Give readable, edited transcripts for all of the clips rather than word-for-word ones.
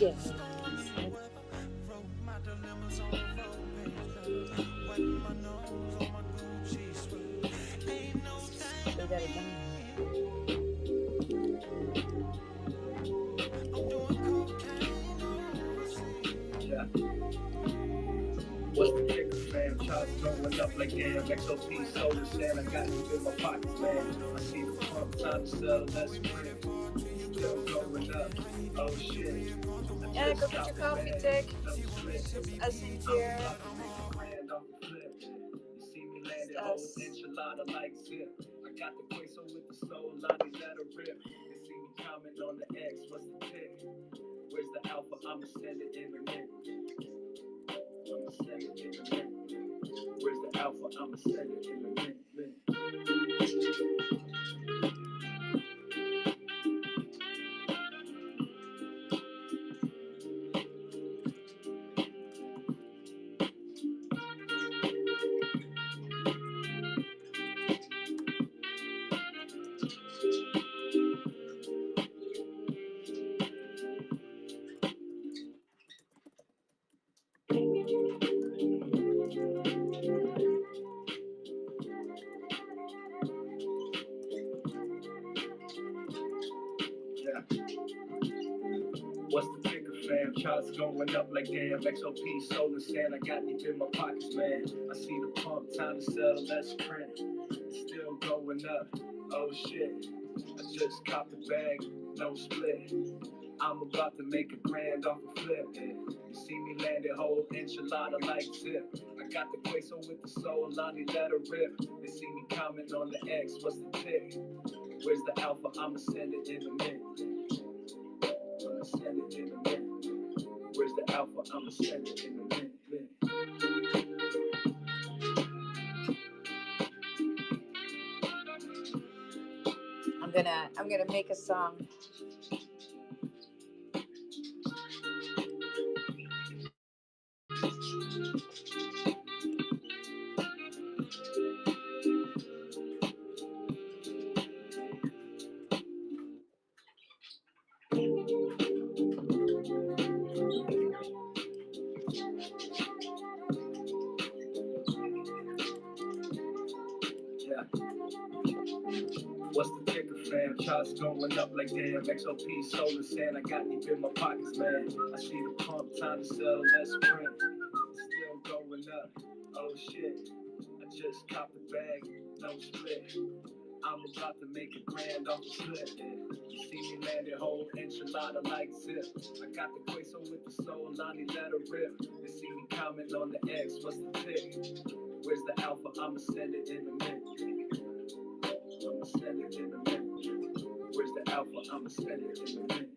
Yeah. They got it done. Yeah. What's the kicker, fam? Charts going up like damn. XOP soda sand. I got you in my pockets, man. I see the pump, time to sell, let's print. Still going up. Oh shit. I Yeah, go just get got your the coffee, bag. Tic. No split. It's just us in I'm here. about to make a grand off the flip. You see me Just landing whole us. enchilada like zip. I got the queso with the soul, Lonnie let her rip. You see me comment on the X, what's the tick? Where's the alpha? I'ma send it in a minute. I'ma send it in a minute. Where's the alpha? I'ma send it in a minute. Yeah. What's the ticker, fam? Charts going up like damn. XOP, soul and sand. I got deep in my pockets, man. I see the pump, time to sell, let's print. Still going up. Oh shit. I just copped the bag, no split. I'm about to make a grand off a flip. You see me landing whole enchilada like zip. I got the queso with the soul, Lonnie let her rip. They see me comment on the X, what's the tick? Where's the alpha? I'ma send it in a minute. I'ma send it in a minute. Where's the alpha? I'ma send it in a minute. I'm gonna make a song. Yeah. What's the ticker, fam? Charts going up like damn. XOP, soul and sand. I got deep in my pockets, man. I see the pump, time to sell, let's print. Still going up. Oh shit. I just copped the bag, no split. I'm about to make a grand off the flip. You see me landing whole enchilada like zip. I got the queso with the soul, Lonnie let her rip. They see me comment on the X, what's the tick? Where's the alpha? I'ma send it in a minute. I'ma send it in a minute. Where's the alpha? I'ma send it in a minute.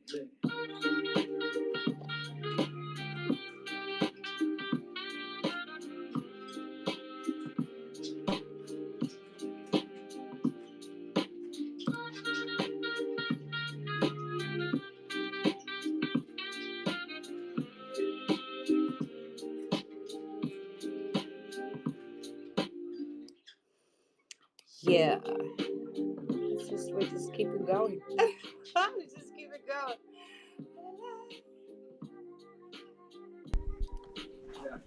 Yeah. We just keep it going. We just keep it going. Yeah.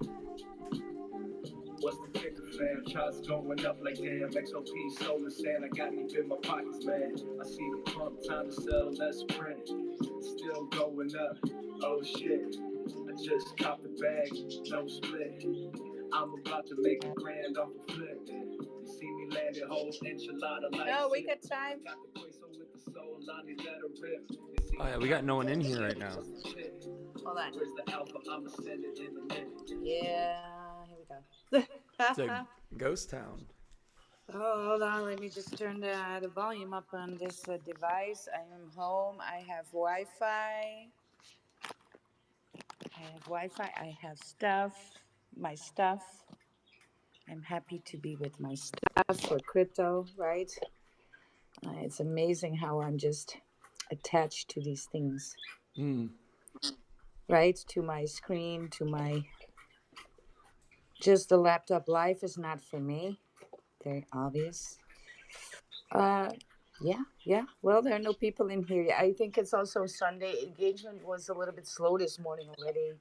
What's the ticker, fam? Charts going up like damn. XOP, soul and sand. I got deep in my pockets, man. I see the pump, time to sell, let's print. Still going up. Oh shit. I just copped the bag, no split. I'm about to make a grand off a flip. You see me landing whole enchilada like No, we zip. got time. Got the queso with the soul, Lonnie let her rip. Oh yeah, we got no one in here right now. Hold on. Where's the alpha? I'ma send it in a minute. Yeah, here we go. It's a ghost town. Oh, hold on. Let me just turn the volume up on this device. I am home. I have Wi-Fi. I have stuff. My stuff. I'm happy to be with my stuff for crypto, right? It's amazing how I'm just attached to these things, right? To my screen, to my. Just the laptop life is not for me. Very obvious. Yeah, yeah. Well, there are no people in here. I think it's also Sunday. Engagement was a little bit slow this morning already,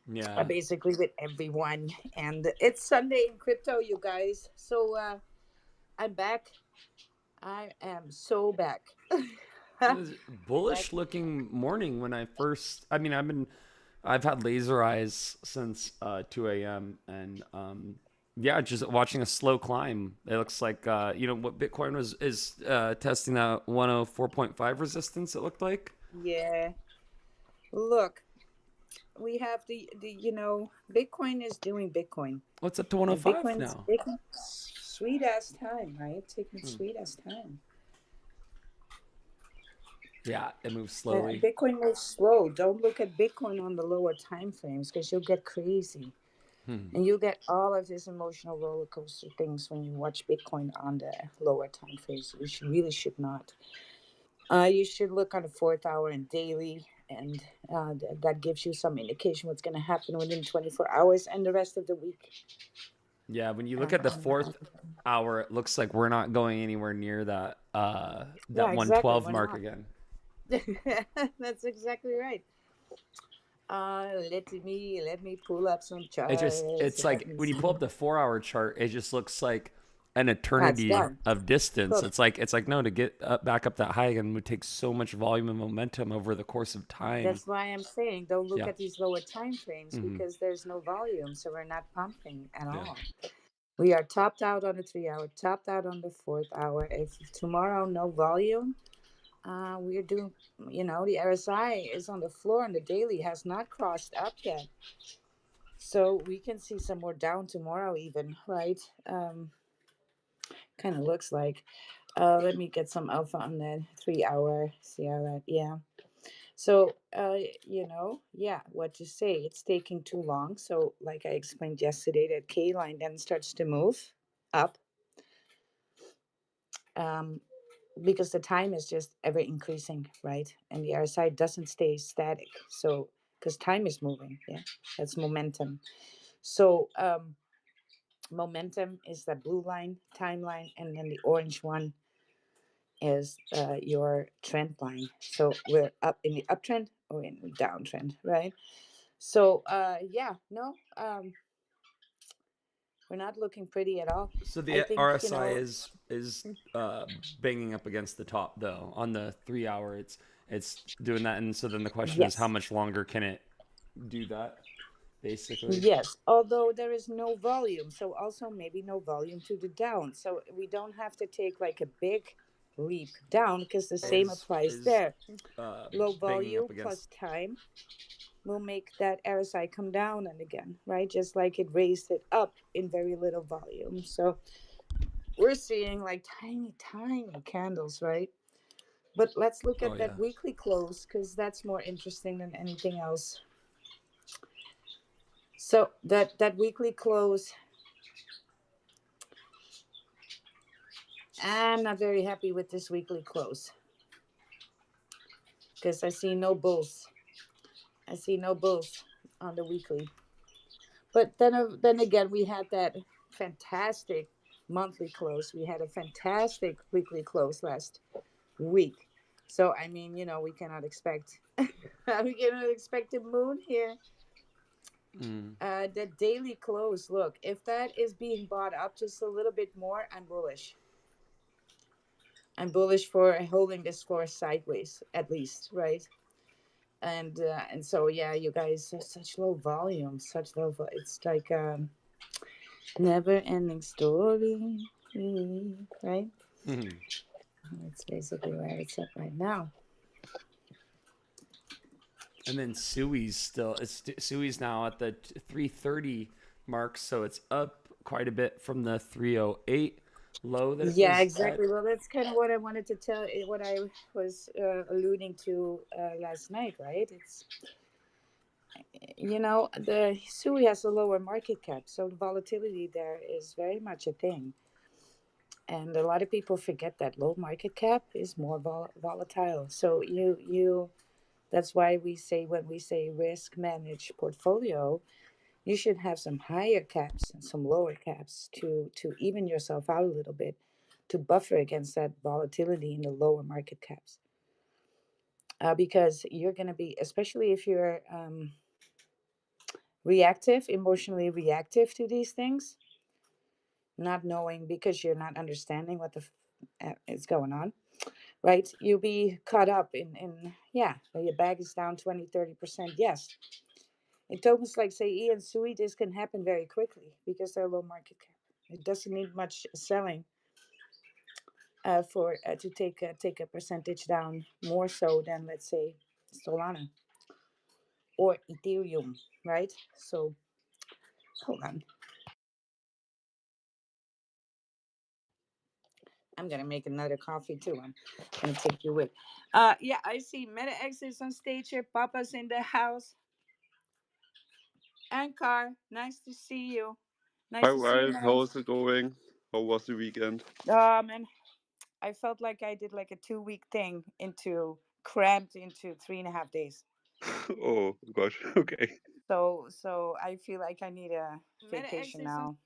Yeah. basically with everyone. And it's Sunday in crypto, you guys. So I'm back. I am so back. It was Back. bullish looking morning when I first. I mean, I've had laser eyes since 2 a.m. and yeah, just watching a slow climb. It looks like what Bitcoin was is testing that 104.5 resistance. It looked like. Yeah. Look, we have Bitcoin is doing Bitcoin. What's up to And 105 Bitcoin is now? taking sweet ass time, right? Taking sweet ass time. Yeah, it moves slowly. Bitcoin moves slow. Don't look at Bitcoin on the lower time frames because you'll get crazy. And you get all of these emotional roller coaster things when you watch Bitcoin on the lower time frames. Really should not. You should look on the fourth hour and daily, and that gives you some indication what's going to happen within 24 hours and the rest of the week. Yeah, when you look at the Um, fourth hour, it looks like we're not going anywhere near that yeah, exactly. 112 We're mark not. again. That's exactly right. Let me pull up some It just charts. it's Let like me when you see. pull up the 4 hour chart, it just looks like an It's eternity down. of distance. Look, It's like no, to get back up that high again would take so much volume and momentum over the course of time. that's why I'm saying don't look Yeah. at these lower time frames Hmm. because there's no volume, so we're not pumping at Yeah. all. We are topped out on the 3 hour, topped out on the fourth hour. If tomorrow no volume, we're doing. The RSI is on the floor, and the daily has not crossed up yet. So we can see some more down tomorrow, even, right? Kind of looks like. Let me get some alpha on that 3 hour. See how that, yeah. So, yeah, what to say? It's taking too long. So, like I explained yesterday, that K line then starts to move up, um, because the time is just ever increasing, right? And the RSI doesn't stay static. So, because time is moving, yeah, that's momentum. So, momentum is the blue line, timeline, and then the orange one is your trend line. So we're up in the uptrend or in the downtrend, right? So yeah, no, we're not looking pretty at all. So I the think RSI is banging up against the top though on the 3 hour. It's doing that, and so then the question is how yes, much longer can it do that? Basically. yes. Although there is no volume, so also maybe no volume to the down. So we don't have to take like a big leap down because the same applies Is there. Low banging up volume against. plus time will make that RSI come down and again, right? Just like it raised it up in very little volume. So we're seeing like tiny, tiny candles, right? But let's look Oh at that yeah. weekly close because that's more interesting than anything else. So that weekly close, I'm not very happy with this weekly close because I see no bulls. I see no bulls on the weekly. But then again, we had that fantastic monthly close. We had a fantastic weekly close last week. So I mean, we cannot expect we cannot expect a moon here. Mm. The daily close. Look, if that is being bought up just a little bit more, I'm bullish. I'm bullish for holding this floor sideways at least, right? And so yeah, you guys, such low volume, such low. It's like never ending story, right? Mhm. That's basically where it's at right now. And then Sui's still. Sui's now at the 330 mark, so it's up quite a bit from the 308 low that it Yeah, was at. exactly. Well, that's kind of what I wanted to tell, what I was alluding to last night, right? The Sui has a lower market cap, so the volatility there is very much a thing. And a lot of people forget that low market cap is more volatile. So that's why we say when we say risk manage portfolio, you should have some higher caps and some lower caps to even yourself out a little bit. to buffer against that volatility in the lower market caps. Because you're going to be, especially if you're reactive, emotionally reactive to these things, not knowing because you're not understanding what is going on, right? You'll be caught up in yeah, well, your bag is down 20, 30%. Yes. It's almost like, say, E and Sui, this can happen very quickly because they're low market cap. It doesn't need much selling for to take a percentage down more so than, let's say, Solana or Ethereum, right? So hold on, I'm gonna make another coffee too. I'm gonna take you with. Yeah, I see Meta X is on stage here. Papa's in the house. Ankar, nice to see you. Hi, Nice to see you, Wild. man. How's it going? How was the weekend? And I felt like I did like a 2 week thing into cramped into 3.5 days. Oh gosh. Okay. So I feel like I need a vacation now.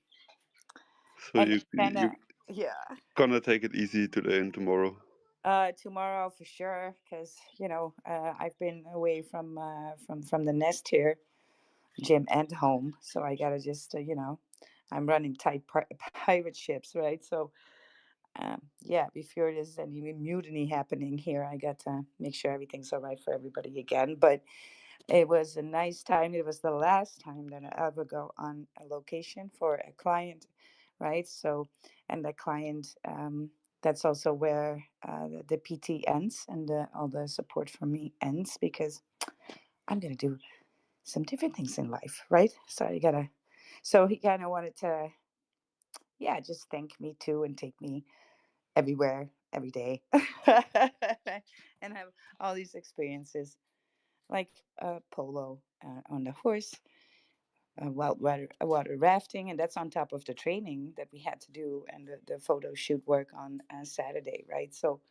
So And you kind of you yeah. gonna take it easy today and tomorrow? Tomorrow for sure, because I've been away from the nest here, gym and home. So I gotta just I'm running tight pirate ships, right? So yeah, before there's any mutiny happening here, I got to make sure everything's all right for everybody again. But it was a nice time. It was the last time that I ever go on a location for a client, right? So, and the client, that's also where the PT ends and all the support from me ends because I'm going to do some different things in life, right? So you gotta, so he kind of wanted to, yeah, just thank me too and take me everywhere, every day, and have all these experiences like polo on the horse, water rafting, and that's on top of the training that we had to do and the photo shoot work on Saturday, right? So,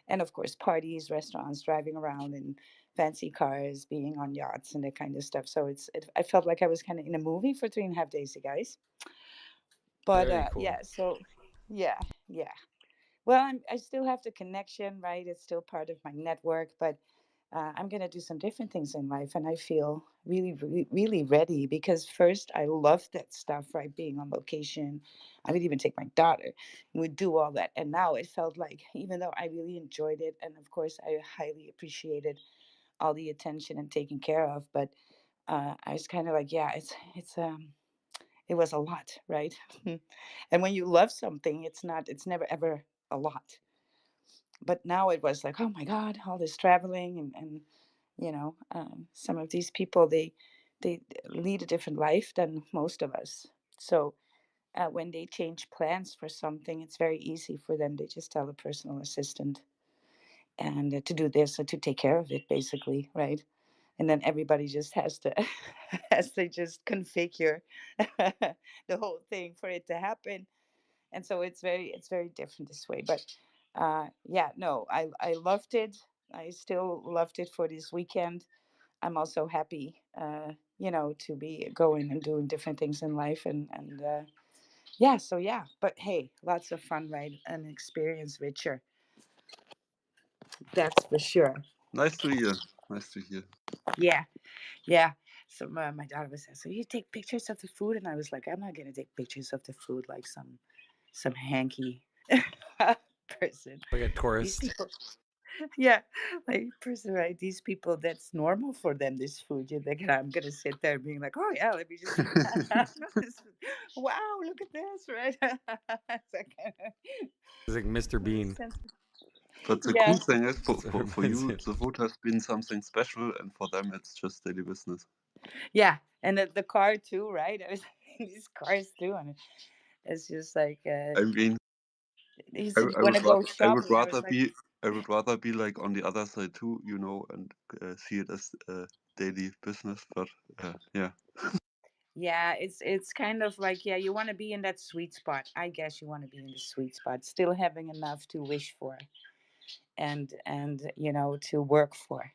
and of course, parties, restaurants, driving around in fancy cars, being on yachts, and that kind of stuff. So I felt like I was kind of in a movie for 3.5 days, you guys. But Very cool. yeah, so yeah, yeah. Well, I still have the connection, right? It's still part of my network, but I'm going to do some different things in life. And I feel really, really, really ready because first, I love that stuff, right? Being on location. I would even take my daughter and we'd do all that. And now it felt like, even though I really enjoyed it, and of course, I highly appreciated all the attention and taken care of, but I was kind of like, yeah, it was a lot, right? And when you love something, it's never ever a lot. But now it was like, oh my God, all this traveling and some of these people they lead a different life than most of us. So when they change plans for something, it's very easy for them. They just tell a personal assistant and to do this or to take care of it, basically, right? And then everybody just has to has to just configure the whole thing for it to happen. And so it's very different this way. But yeah, no, I loved it. I still loved it for this weekend. I'm also happy, to be going and doing different things in life, and yeah, so yeah. But hey, lots of fun, right? An experience richer, that's for sure. Nice to hear. Nice to hear. Yeah, yeah. So my daughter was saying, so you take pictures of the food, and I was like, I'm not gonna take pictures of the food like some hanky person. Like a These tourist. people, yeah, like person, right? These people, that's normal for them. This food, you think, and I'm gonna sit there being like, oh yeah, let me just eat that. Wow, look at this, right? It's like, It's like Mr. makes Bean. sense. But the Yeah, cool thing is, That's what it for reminds you, me of. the food has been something special, and for them, it's just daily business. yeah, and the car too, right? I was in these cars too, and it's just like I mean, he I, said, "You I want would to go rather, shopping?" I was like, I would rather be like on the other side too, and see it as daily business. But yeah, "Yeah, it's kind of like yeah, you want to be in that sweet spot. I guess you want to be in the sweet spot, still having enough to wish for, and to work for."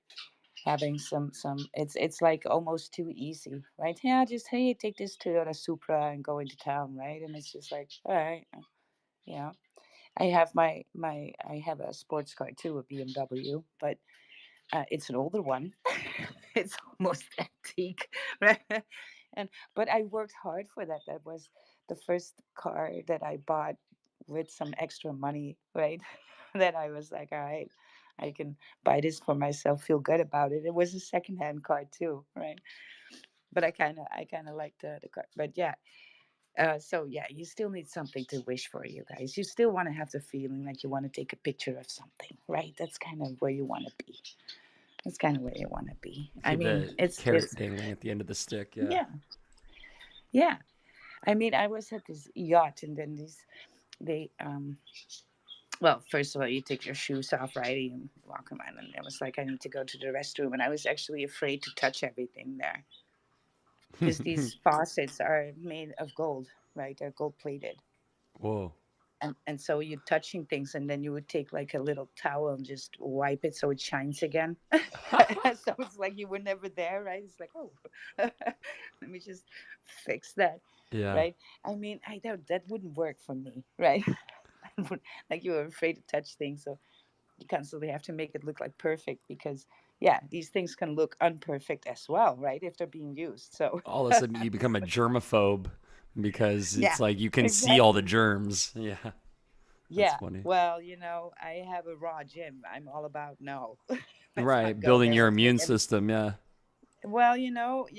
Having some it's like almost too easy, right? Yeah, just hey, take this Toyota Supra and go into town, right? And it's just like, all right, yeah. I have a sports car too, a BMW, but it's an older one. It's almost antique, right? And but I worked hard for that. That was the first car that I bought with some extra money, right? That I was like, all right, I can buy this for myself, feel good about it. It was a secondhand car too, right? But I kind of liked the car. But yeah, so yeah, you still need something to wish for, you guys. You still want to have the feeling like you want to take a picture of something, right? That's kind of where you want to be. That's kind of where you want to be. I Keep mean, the carrot it's dangling at the end of the stick. Yeah. yeah, yeah. I mean, I was at this yacht, and then they well, first of all, you take your shoes off, right? And you walk around, and it was like I need to go to the restroom, and I was actually afraid to touch everything there because these faucets are made of gold, right? They're gold plated. Whoa. And so you're touching things, and then you would take like a little towel and just wipe it so it shines again. So it's like you were never there, right? It's like, oh, let me just fix that, Yeah. right? I mean, I don't, that wouldn't work for me, right? Like you were afraid to touch things, so you constantly have to make it look like perfect because yeah, these things can look unperfect as well, right, if they're being used. So All of a sudden, you become a germaphobe because yeah, it's like you can see all the exactly. germs. Yeah. That's Yeah, funny. well, I have a raw gym. I'm all about no. Let's Right. not go Building there. your Let's make immune every. system. Yeah. Well, you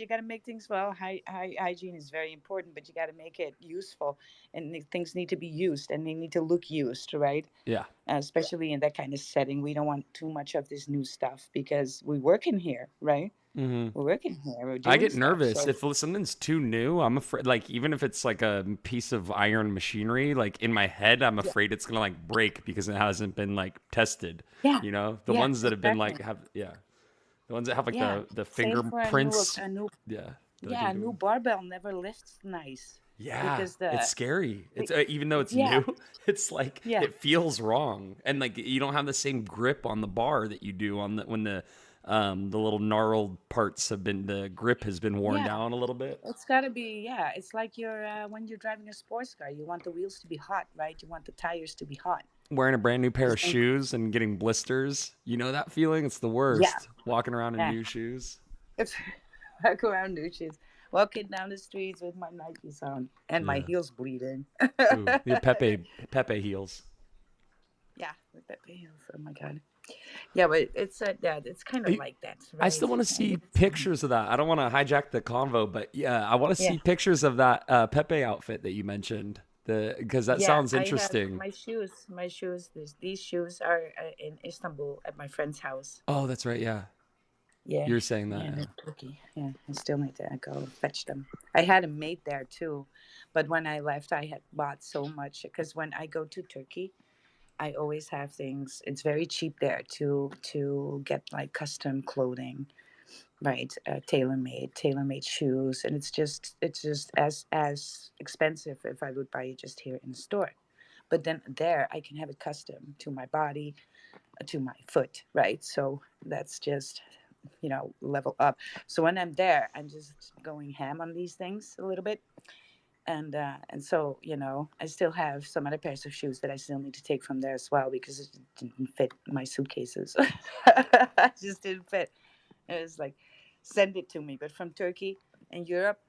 got to make things well. Hygiene is very important, but you got to make it useful, and things need to be used, and they need to look used, right? Yeah. Especially in that kind of setting, we don't want too much of this new stuff because we work in here, right? Hmm. We're working here. We're I doing get stuff. nervous So if something's too new. I'm afraid, like even if it's like a piece of iron machinery, like in my head, I'm yeah, afraid it's gonna like break because it hasn't been like tested. yeah, You know, the yeah, ones that have been exactly. like have yeah, the ones that have like Yeah, the same for a new fingerprints. a new Yeah, they're like yeah, a new doing. barbell never lifts nice Yeah, because it's scary. It's the even though it's yeah, new, it's like yeah, it feels wrong, and like you don't have the same grip on the bar that you do on the when the little gnarled parts have been the grip has been worn yeah. down a little bit. It's gotta be, yeah. It's like when you're driving a sports car, you want the wheels to be hot, right? You want the tires to be hot. Wearing a brand new pair 'Cause of then- shoes and getting blisters. You know that feeling? It's the yeah, worst. Walking around in yeah. new shoes. It's walk around new shoes, walking down the streets with my Nikes on and my Yeah. heels bleeding. Ooh, the Pepe heels. Yeah, with that heels. Oh my god. Yeah, but it's yeah, it's kind of I like that, I right? still want to I see mean, it's, pictures of that. I don't want to hijack the convo, but yeah, I want to yeah. see pictures of that Pepe outfit that you mentioned. Because that Yeah, sounds I have interesting. my shoes. My shoes. These shoes are in Istanbul at my friend's house. Oh, that's right. Yeah, Yeah, you're saying that. yeah, Yeah. they're Turkey. Yeah, I still need to go fetch them. I had them made there too, but when I left, I had bought so much because when I go to Turkey, I always have things. It's very cheap there to get like custom clothing, right? Tailor made shoes, and it's just as expensive if I would buy it just here in the store. But then there, I can have it custom to my body, to my foot, right? So that's just level up. So when I'm there, I'm just going ham on these things a little bit, and so I still have some other pairs of shoes that I still need to take from there as well because it didn't fit my suitcases. It just didn't fit. It was like send it to me, but from Turkey and Europe,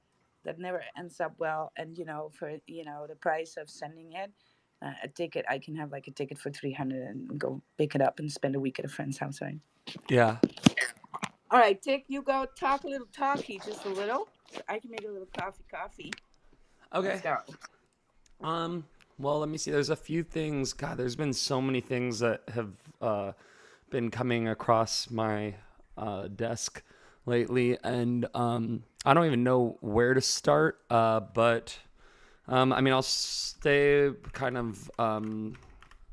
that never ends up well. And for the price of sending it. A ticket, I can have like a ticket for 300 and go pick it up and spend a week at a friend's house, right? Yeah. All right, Tick, you go talk a little talkie, just a little. So I can make a little coffee. Let's Okay. go. Um. Well, let me see. There's a few things. God, there's been so many things that have been coming across my desk lately, and I don't even know where to start. But I mean, I'll stay kind of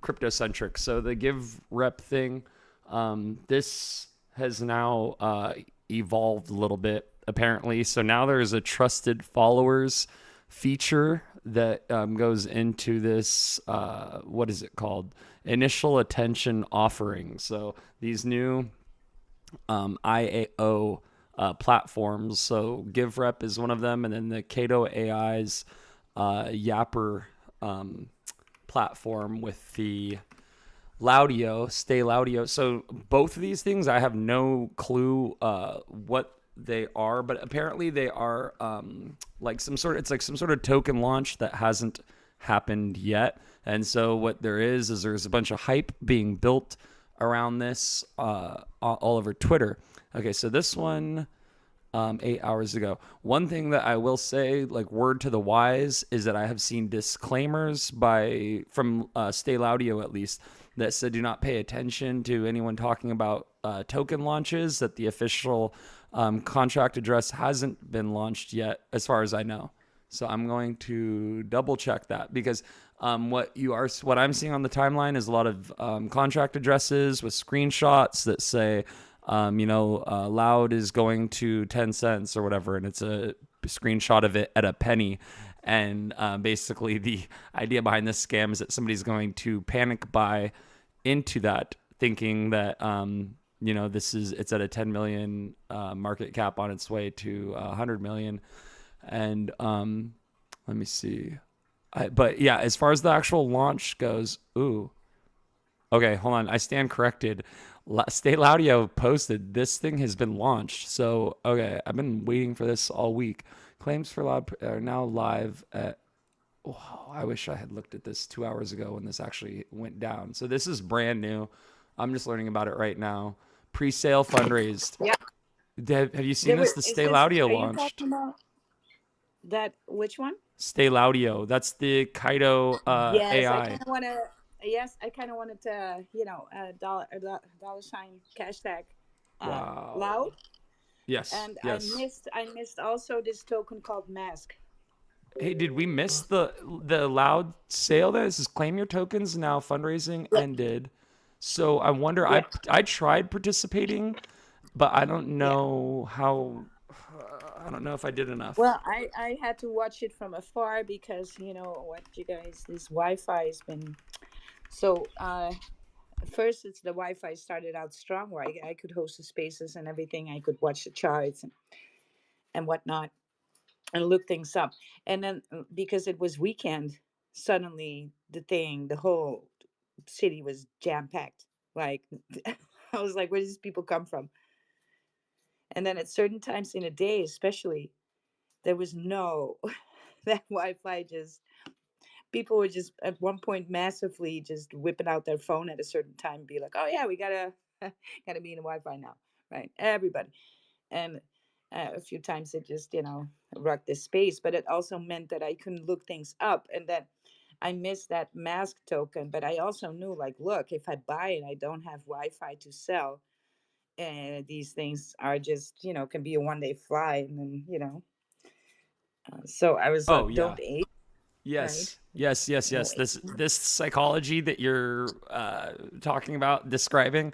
crypto centric. So the give rep thing, this has now evolved a little bit apparently. So now there's a trusted followers feature that goes into this. What is it called? Initial attention offering. So these new IAO platforms. So GiveRep is one of them, and then the Cato AI's Yapper platform with the Laudio, Stay Laudio. So both of these things, I have no clue what they are, but apparently they are like some sort. It's like some sort of token launch that hasn't happened yet. And so what there is there's a bunch of hype being built around this all over Twitter. Okay, so this one 8 hours ago. One thing that I will say, like word to the wise, is that I have seen disclaimers from Stay Laudio at least that said do not pay attention to anyone talking about token launches. That the official contract address hasn't been launched yet, as far as I know. So I'm going to double check that because what I'm seeing on the timeline is a lot of contract addresses with screenshots that say, Loud is going to 10 cents or whatever, and it's a screenshot of it at a penny. And basically, the idea behind this scam is that somebody's going to panic buy into that, thinking that it's at a 10 million market cap on its way to 100 million. And let me see. But yeah, as far as the actual launch goes, ooh. Okay, hold on. I stand corrected. State Laudio posted this thing has been launched. So, okay, I've been waiting for this all week. Claims for Loud are now live at. Oh, I wish I had looked at this 2 hours ago when this actually went down. So this is brand new. I'm just learning about it right now. Pre-sale fundraised. Yeah. Have you seen this? The Stay Laudio Are you launched. talking about that? Which one? Stay Laudio. That's the Kaido Yes, I AI. kind of want to. Yes, I kind of wanted to. Dollar sign hashtag Wow. loud, Yes. and I Yes. missed. I missed also this token called mask. Hey, did we miss the loud sale? That this is claim your tokens now. Fundraising Yeah, ended. So I wonder. yeah, I tried participating, but I don't yeah. know how. I don't know if I did enough. Well, I had to watch it from afar because you know what, you guys, this Wi-Fi has been so. First, it's the Wi-Fi started out strong, where I could host the spaces and everything. I could watch the charts and whatnot and look things up. And then because it was weekend, suddenly the whole city was jam packed. Like I was like, where do these people come from? And then at certain times in a day, especially, there was no that Wi-Fi just people were just at one point massively just whipping out their phone at a certain time, and be like, oh yeah, we gotta gotta be in the Wi-Fi now, right? Everybody. And a few times it just rocked the space, but it also meant that I couldn't look things up, and that I missed that mask token. But I also knew, like, look, if I buy it, I don't have Wi-Fi to sell, and these things are just can be a one day fly, and then so I was Oh like, yeah. don't age, right? Yes. Yes. Yes. No Yes. age. This psychology that you're talking about, describing,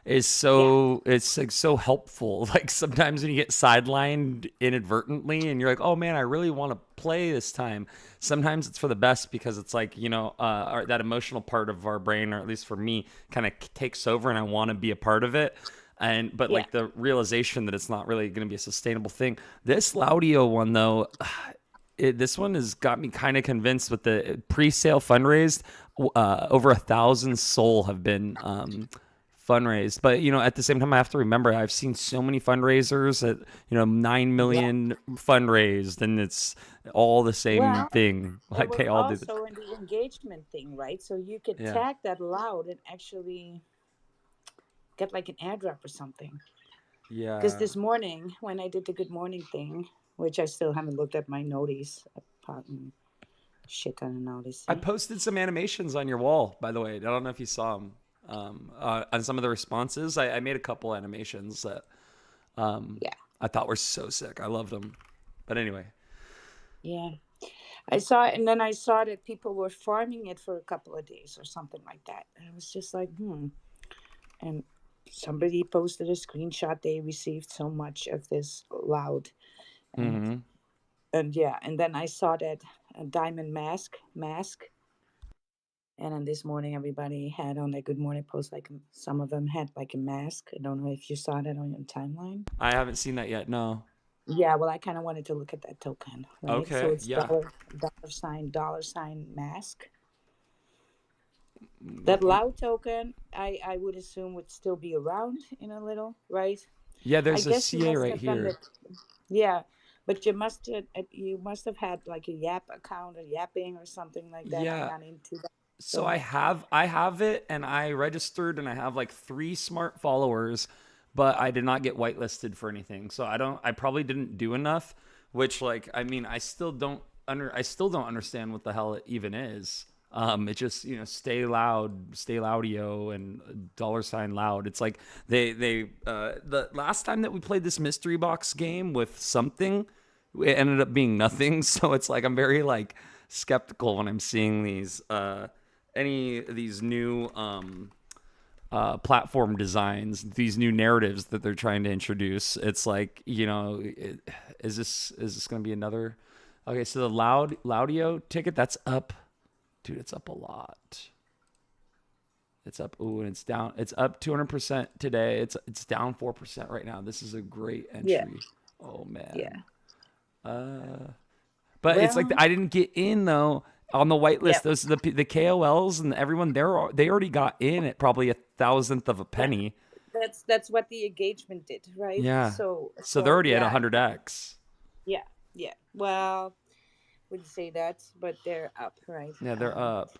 is Yeah, it's like so helpful. Like sometimes when you get sidelined inadvertently and you're like, oh man, I really want to play this time. Sometimes it's for the best because it's like that emotional part of our brain, or at least for me, kind of takes over, and I want to be a part of it. But yeah. like the realization that it's not really going to be a sustainable thing. This Laudio one though, this one has got me kind of convinced. With the pre-sale fundraised, over 1,000 SOL have been fundraised. But at the same time, I have to remember I've seen so many fundraisers at 9 million fundraised, and it's all the same Well, thing. it Like was they all do. also in the engagement thing, right? So you could Yeah. tag that loud and actually get like an airdrop or something. Because Yeah. this morning, when I did the good morning thing, which I still haven't looked at my notice, apart shit ton of notice, I see? posted some animations on your wall, by the way. I don't know if you saw them. On some of the responses, I made a couple animations that Yeah, I thought were so sick. I loved them. But anyway, yeah. I saw it, and then I saw that people were farming it for a couple of days or something like that. And I was just like, hmm. And somebody posted a screenshot. They received so much of this loud, and hmm yeah, and then I saw that diamond mask. And then this morning, everybody had on their good morning post, like some of them had like a mask. I don't know if you saw that on your timeline. I haven't seen that yet. No. Yeah, well, I kind of wanted to look at that token, right? So Okay. it's Yeah. dollar sign mask. That loud token, I would assume would still be around in a little, right? Yeah, I there's a guess you CA must right have done here. that. Yeah, but you must have had like a Yap account or Yapping or something like that. I'm Yeah. not into that. So So I have it and I registered and I have like 3 smart followers, but I did not get whitelisted for anything. So I probably didn't do enough, which like I mean I still don't understand what the hell it even is. It just stay loudio and $loud. It's like the last time that we played this mystery box game with something, it ended up being nothing. So it's like I'm very like skeptical when I'm seeing any of these new platform designs, these new narratives that they're trying to introduce. It's like, is this going to be another? Okay, so the Laudio ticket, that's up, dude. It's up a lot. It's up. Ooh, and it's down. It's up 200% today. It's down 4% right now. This is a great yeah, entry. Oh yeah. man. But it's like Well, I didn't get in though on the yeah. whitelist. Those the KOLs and everyone they already got in at probably a thousandth of a That, penny. that's what the engagement did, right? Yeah. So So they're already at yeah, 100x. yeah, yeah. Well, wouldn't say that, but they're up, right? Yeah, they're up.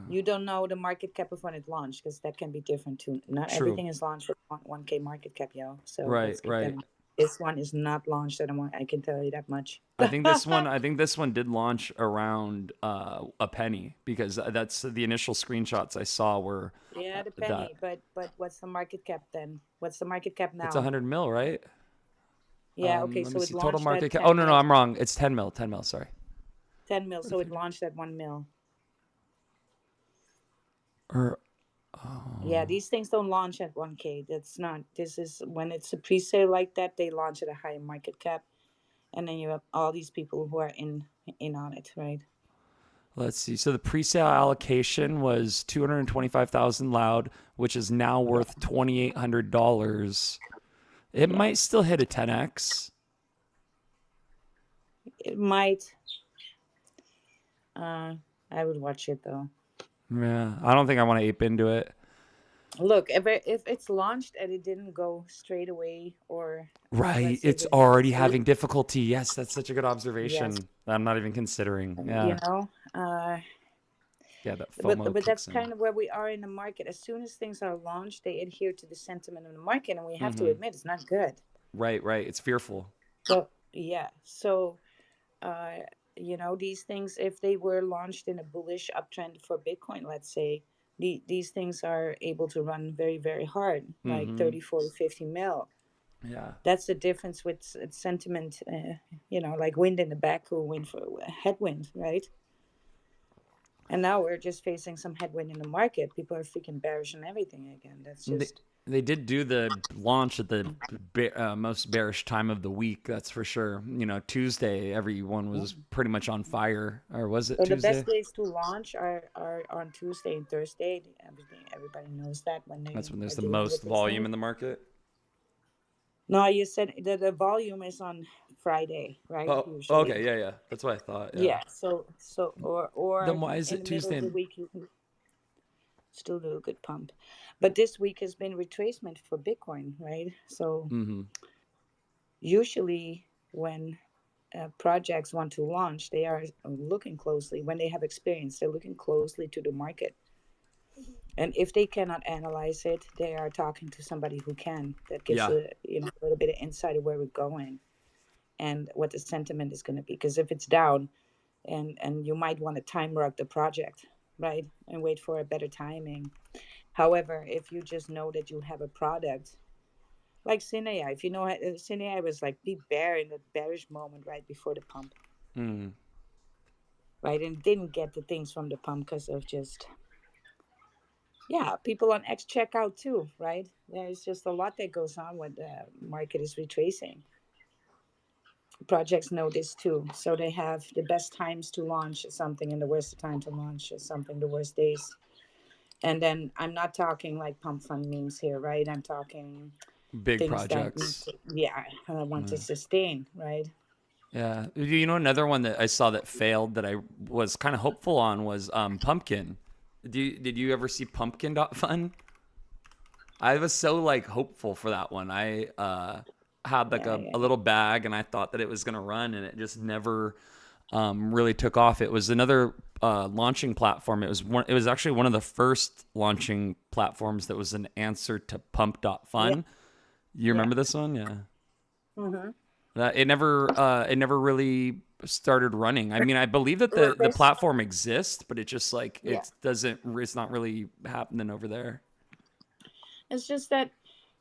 You don't know the market cap of when it launched because that can be different too. Not True. everything is launched with 1K market cap, yo. So Right, let's keep that right. in. This one is not launched at a I can tell you that much. I think this one did launch around a penny because that's the initial screenshots I saw were Yeah, the that penny, but what's the market cap then? What's the market cap it's now? 100 mil, right? Yeah, okay, Let me so it see total launched market at cap. Oh 10 no, mil. I'm wrong. It's 10 mil. 10 mil. Sorry. 10 mil, so it launched at 1 mil. Or Yeah, these things don't launch at 1K. That's not, this is when it's a pre sale like that, they launch at a higher market cap. And then you have all these people who are in on it, right? let's see. So the pre-sale allocation was 225,000 loud, which is now Yeah, worth $2,800. It yeah. might still hit a 10x. It might. I would watch it though. Yeah, I don't think I want to ape into it. Look, if it's launched and it didn't go straight away, or Right, let's say it's within already a week, having difficulty. Yes, that's such a good yes, observation. I'm not even considering. you Yeah, know. yeah, that FOMO But that's kicks in. kind of where we are in the market. As soon as things are launched, they adhere to the sentiment of the market, and we have to Hmm. admit it's not good. Right, right. It's fearful. So yeah, so uh, these things, if they were launched in a bullish uptrend for Bitcoin, let's say, these things are able to run very, very hard, like Hmm. 30, 40, 50 mil. Yeah. That's the difference with sentiment, like wind in the back or wind for headwind, right? And now we're just facing some headwind in the market. People are freaking bearish on everything again. That's They, just, they did do the launch at the most bearish time of the week. That's for sure. Tuesday, everyone was pretty much on fire. Or was it so the best Tuesday? days to launch are on Tuesday and Thursday. Everybody knows that when That's they when there's are the dealing most with these volume things. in the market. No, you said that the volume is on Friday, right? Oh, Usually. okay. Yeah, yeah. That's what I thought. Yeah. Yeah. So or Then why is in it the middle of Tuesday? the week you can still do a good pump. But this week has been retracement for Bitcoin, right? So Mm-hmm. usually when projects want to launch, they are looking closely when they have experience. They're looking closely to the market, and if they cannot analyze it, they are talking to somebody who can. That gives Yeah. a little bit of insight of where we're going and what the sentiment is going to be. Because if it's down, and you might want to time rock the project, right, and wait for a better timing. However, if you just know that you have a product like Cinea, if you know Cinea was like the bear in the bearish moment right before the pump, Mm. right, and didn't get the things from the pump because of just, yeah, people on X check out too, right? There's just a lot that goes on when the market is retracing. Projects know this too, so they have the best times to launch something and the worst time to launch something, the worst days. And then I'm not talking like pump fund memes here, right? I'm talking Big things that need projects. to, yeah, want to sustain, right? Yeah. Another one that I saw that failed that I was kind of hopeful on was Pumpkin. Did you ever see Pumpkin.fun? I was so like hopeful for that one. I had like Yeah, a yeah, little bag and I thought that it was gonna run and it just never really took off. It was another launching platform. It was actually one of the first launching platforms that was an answer to yeah, Pump.fun. You yeah. remember this one? Yeah. Mm-hmm. It never really started running. I mean, I believe that Well, the this, platform exists, but it just like yeah. it's not really happening over there. It's just that,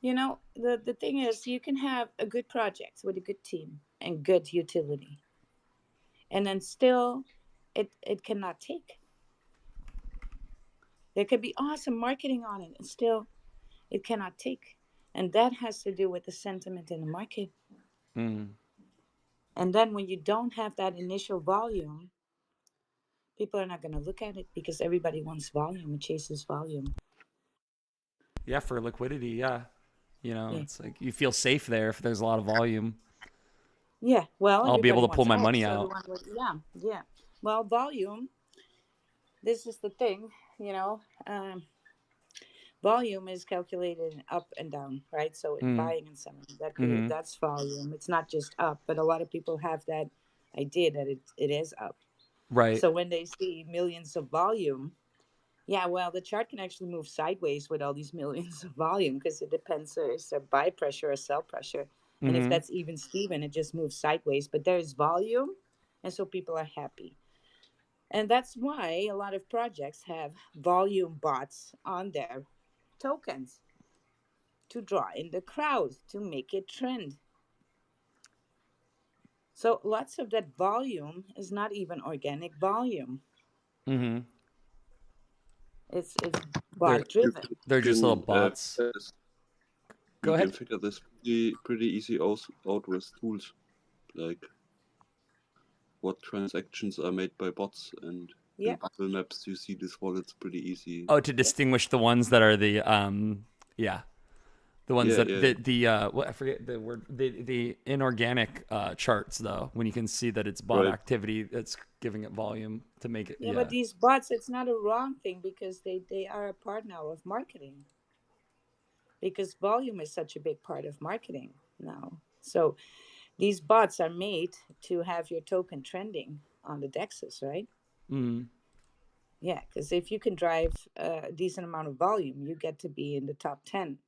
the thing is, you can have a good project with a good team and good utility, and then still, it cannot take. There could be awesome marketing on it, and still, it cannot take. And that has to do with the sentiment in the market. Mm. And then when you don't have that initial volume, people are not going to look at it because everybody wants volume and chases volume. Yeah, for liquidity, yeah. Yeah. It's like you feel safe there if there's a lot of volume. Yeah. Well, I'll be able everybody to pull wants my up. money So the out. one with, yeah, yeah. Well, volume, this is the thing, you know, um, volume is calculated up and down, right? So in Mm. buying and selling, Mm-hmm. that's volume. It's not just up, but a lot of people have that idea that it is up. Right. So when they see millions of volume, yeah, well, the chart can actually move sideways with all these millions of volume because it depends. Is there buy pressure or sell pressure? And if Mm-hmm. that's even Steven, it just moves sideways. But there's volume, and so people are happy. And that's why a lot of projects have volume bots on their tokens to draw in the crowd, to make it trend. So lots of that volume is not even organic volume. Mm-hmm. It's They're bot You driven. they're just little can bots. figure this, Go you can ahead. figure this pretty easy out with tools like what transactions are made by bots, and in Yeah, Google Maps you see these wallets pretty easy. Oh, to yeah, distinguish the ones that are the yeah, the ones Yeah, that yeah, the what I forget the word the inorganic charts though when you can see that it's bot right. activity that's giving it volume to make it yeah. But yeah. these bots, it's not a wrong thing because they are a part now of marketing because volume is such a big part of marketing now. So these bots are made to have your token trending on the dexes, right? Mm. Yeah, because if you can drive a decent amount of volume, you get to be in the top 10.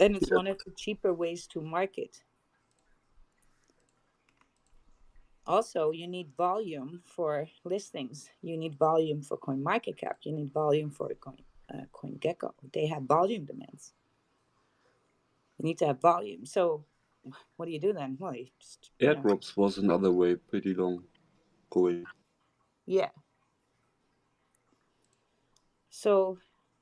And it's Yeah, one of the cheaper ways to market. Also, you need volume for listings. You need volume for CoinMarketCap. You need volume for CoinGecko. They have volume demands. You need to have volume. So, what do you do then? Well, you just, airdrops was another way pretty long going. yeah. So,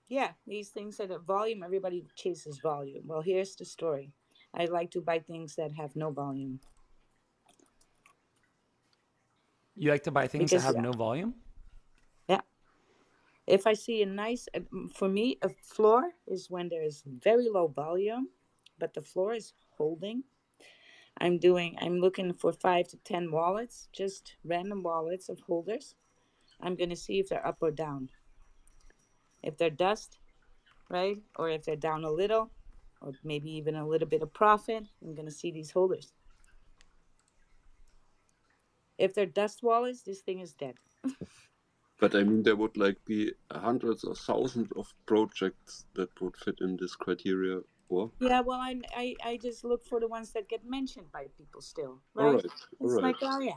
yeah, these things that are volume, everybody chases volume. Well, here's the story. I like to buy things that have no volume You like to buy things that because, have yeah, no volume? yeah. If I see a nice, for me, a floor is when there's very low volume, but the floor is holding. I'm looking for 5 to 10 wallets, just random wallets of holders. I'm going to see if they're up or down. If they're dust, right? Or if they're down a little, or maybe even a little bit of profit, I'm going to see these holders. If they're dust wallets, this thing is dead. But I mean, there would like be hundreds or thousands of projects that would fit in this criteria. Or Yeah, well, I just look for the ones that get mentioned by people still, all right? right, all It's right. like, oh yeah,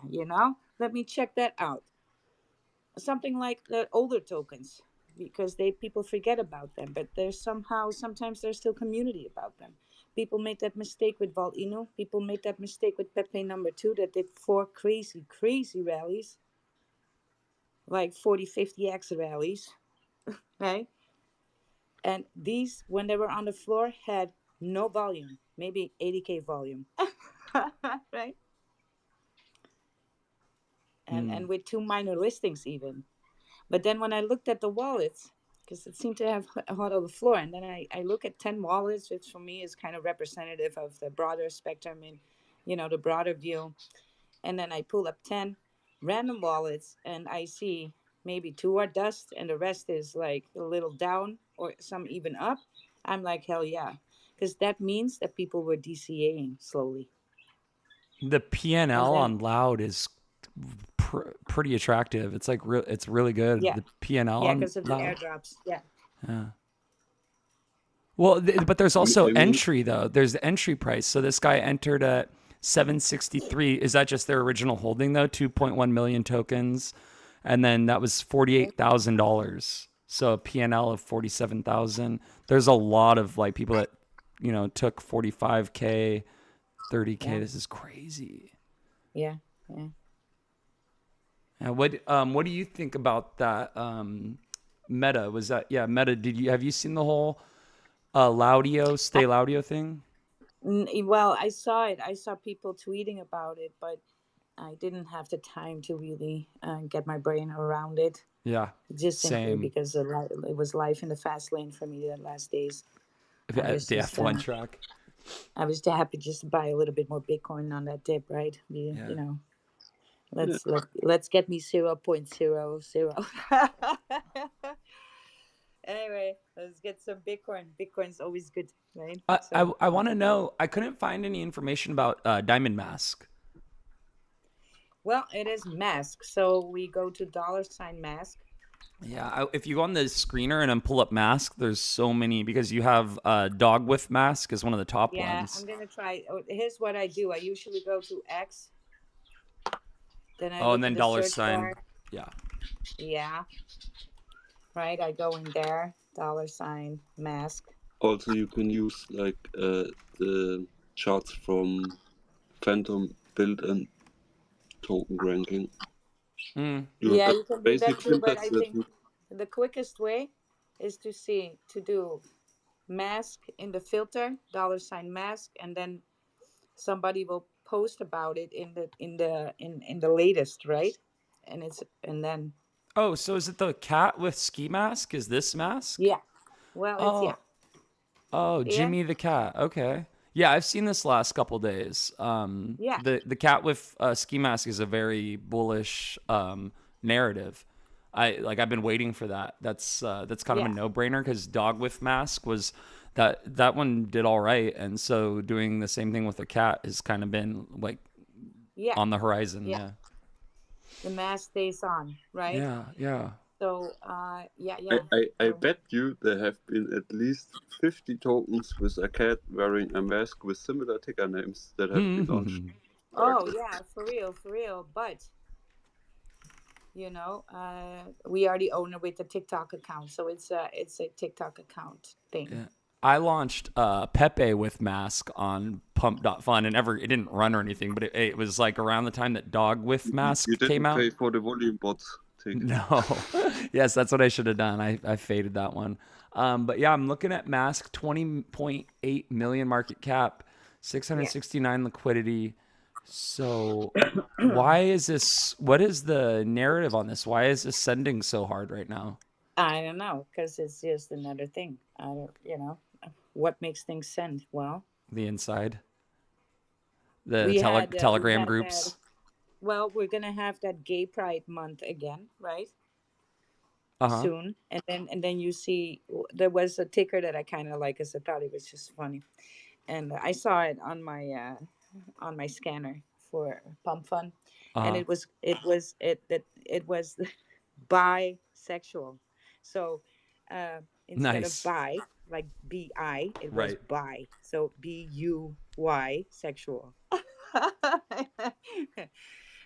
let me check that out. Something like the older tokens, because they people forget about them, but there's sometimes there's still community about them. People made that mistake with Val Inu. People made that mistake with Pepe number two that did four crazy, crazy rallies, like 40, 50x rallies, right? And these, when they were on the floor, had no volume, maybe 80K volume, right? And Mm. with two minor listings even. But then when I looked at the wallets, because it seemed to have a lot on the floor, and then I look at 10 wallets, which for me is kind of representative of the broader spectrum and, the broader view. And then I pull up 10 random wallets and I see maybe two are dust, and the rest is like a little down or some even up, I'm like, hell yeah. Because that means that people were DCAing slowly. The And PNL then, on loud is pretty attractive. It's like it's really good. yeah, The PNL yeah, on because of the loud. airdrops. Yeah. Yeah. Well, but there's I also I mean, entry though. There's the entry price. So this guy entered at 763. Is that just their original holding though? 2.1 million tokens, and then that was $48,000. So a PNL of 47,000. There's a lot of like people that took 45K, 30K. Yeah. This is crazy. Yeah. Yeah. What do you think about that? Meta was that? Yeah, Meta. Have you seen the whole Laudio Stay Laudio thing? Well, I saw it. I saw people tweeting about it, but I didn't have the time to really get my brain around it. Yeah, Just simply same. because it was life in the fast lane for me the last days. I The was just F1 track. I was happy just to buy a little bit more Bitcoin on that dip, right? Yeah. yeah, Let's get me 0.00. Anyway, let's get some Bitcoin. Bitcoin's always good, right? So I want to know. I couldn't find any information about Diamond Mask. well, it is mask. So we go to $mask. Yeah, if you go on the screener and then pull up Mask, there's so many because you have Dog with Mask is one of the top Yeah, ones. I'm gonna try. Oh, here's what I do. I usually go to X, then I Oh, and look in then the dollar search sign. bar. Yeah. Yeah, right. I go in there, $mask. also you can use like the charts from Phantom build and token ranking. Mm. You have Yeah, a you can do basic that too, but syntax I that think you the quickest way is to do mask in the filter, $mask, and then somebody will post about it in the latest, right? And then Oh, so is it the cat with ski mask? Is this mask? yeah. Well, it's yeah. Oh, oh, Yeah. Jimmy the cat. Okay. Yeah, I've seen this last couple days. Yeah. The cat with ski mask is a very bullish narrative. I've been waiting for that. That's kind of a Yeah. no brainer because dog with mask was that one did all right, and so doing the same thing with the cat has kind of been like Yeah. on the horizon. Yeah. Yeah. The mask stays on, right? Yeah. Yeah. So yeah, I, yeah. I, I So bet you there have been at least 50 tokens with a cat wearing a mask with similar ticker names that have been launched. oh yeah, for real. But we already own it with the TikTok account, so it's a TikTok account thing. Yeah. I launched Pepe with mask on Pump.fun and it didn't run or anything, but it was like around the time that Dog with You mask came didn't out. pay for the volume bots ticket. No. Yes, that's what I should have done. I faded that one. But yeah, I'm looking at mask 20.8 million market cap, Yeah. 669 liquidity. So why is this? What is the narrative on this? Why is this sending so hard right now? I don't know, because it's just another thing. I don't, what makes things send? Well, The inside, the we telegram had that. groups. Well, we're gonna have that Gay Pride month again, right? Uh huh. Soon, and then you see there was a ticker that I kind of like, because I thought it was just funny, and I saw it on my scanner for Pump Fun, Uh and huh. it was bisexual. So instead of Nice. bi, like bi, it was Right. bi. So buy sexual.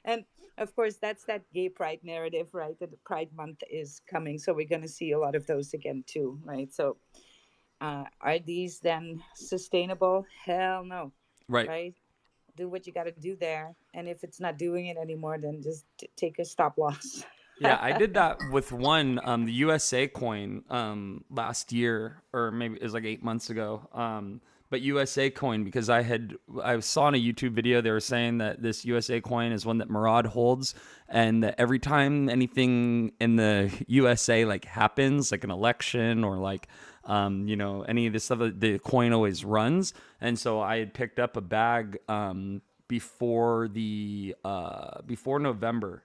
And of course, that's that gay pride narrative, right? That the Pride Month is coming, so we're going to see a lot of those again too, right? So are these then sustainable? Hell no, Right. right? Do what you got to do there, and if it's not doing it anymore, then just take a stop loss. Yeah, I did that with one, the USA coin, last year, or maybe it was like 8 months ago. But USA coin, because I saw in a YouTube video they were saying that this USA coin is one that Murad holds, and that every time anything in the USA like happens, like an election or like any of this stuff, the coin always runs. And so I had picked up a bag before November.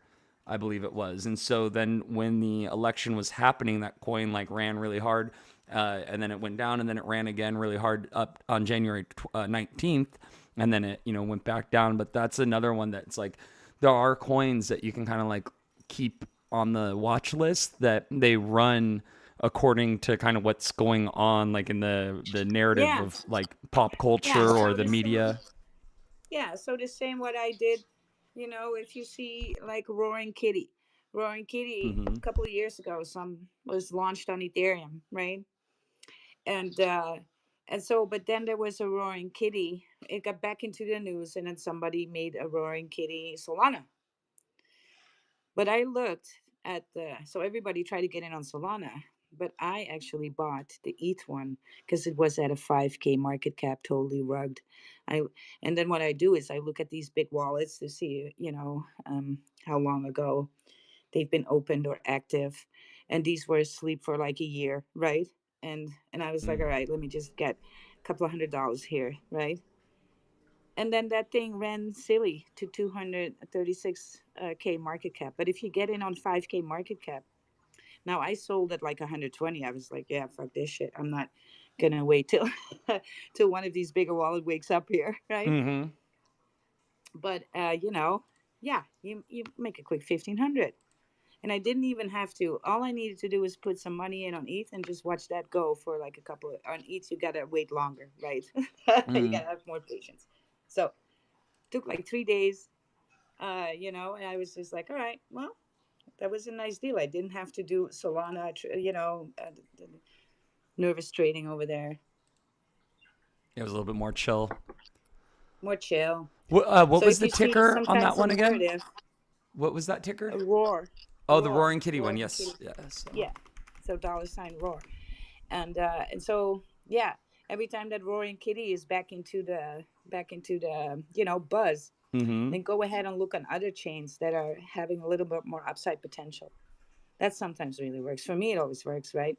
I believe it was. And so then when the election was happening, that coin like ran really hard, and then it went down, and then it ran again really hard up on January 19th, and then it went back down. But that's another one that's like there are coins that you can kind of like keep on the watch list that they run according to kind of what's going on, like in the narrative Yeah, of like pop yeah. culture or So the the same. media. Yeah, so the same what I did, if you see like Roaring Kitty Mm-hmm. a couple of years ago, some was launched on Ethereum, right? And so, but then there was a Roaring Kitty. It got back into the news, and then somebody made a Roaring Kitty Solana. But I looked at so everybody tried to get in on Solana, but I actually bought the ETH one because it was at a 5K market cap, totally rugged. I and then what I do is I look at these big wallets to see, how long ago they've been opened or active, and these were asleep for like a year, right? And I was like, all right, let me just get a couple of $100 here, right? And then that thing ran silly to 236k market cap. But if you get in on 5k market cap, now I sold at like 120. I was like, yeah, fuck this shit. I'm not gonna wait till till one of these bigger wallet wakes up here, right? Mm-hmm. But yeah, you make a quick 1500. And I didn't even have to. All I needed to do was put some money in on ETH and just watch that go for like a couple of. On ETH, you gotta wait longer, right? You Mm. gotta have more patience. So took like 3 days, and I was just like, all right, well, that was a nice deal. I didn't have to do Solana, the nervous trading over there. It was a little bit more chill. More chill. What So was if the you see ticker on that sometimes a one again? narrative, What was that ticker? a roar, Oh, the Roaring Kitty one. roaring Yes. kitty, Yeah. So. yeah. So $ roar, and so yeah. Every time that roaring kitty is back into the buzz, Mm-hmm. then go ahead and look on other chains that are having a little bit more upside potential. That sometimes really works. For me, it always works, right?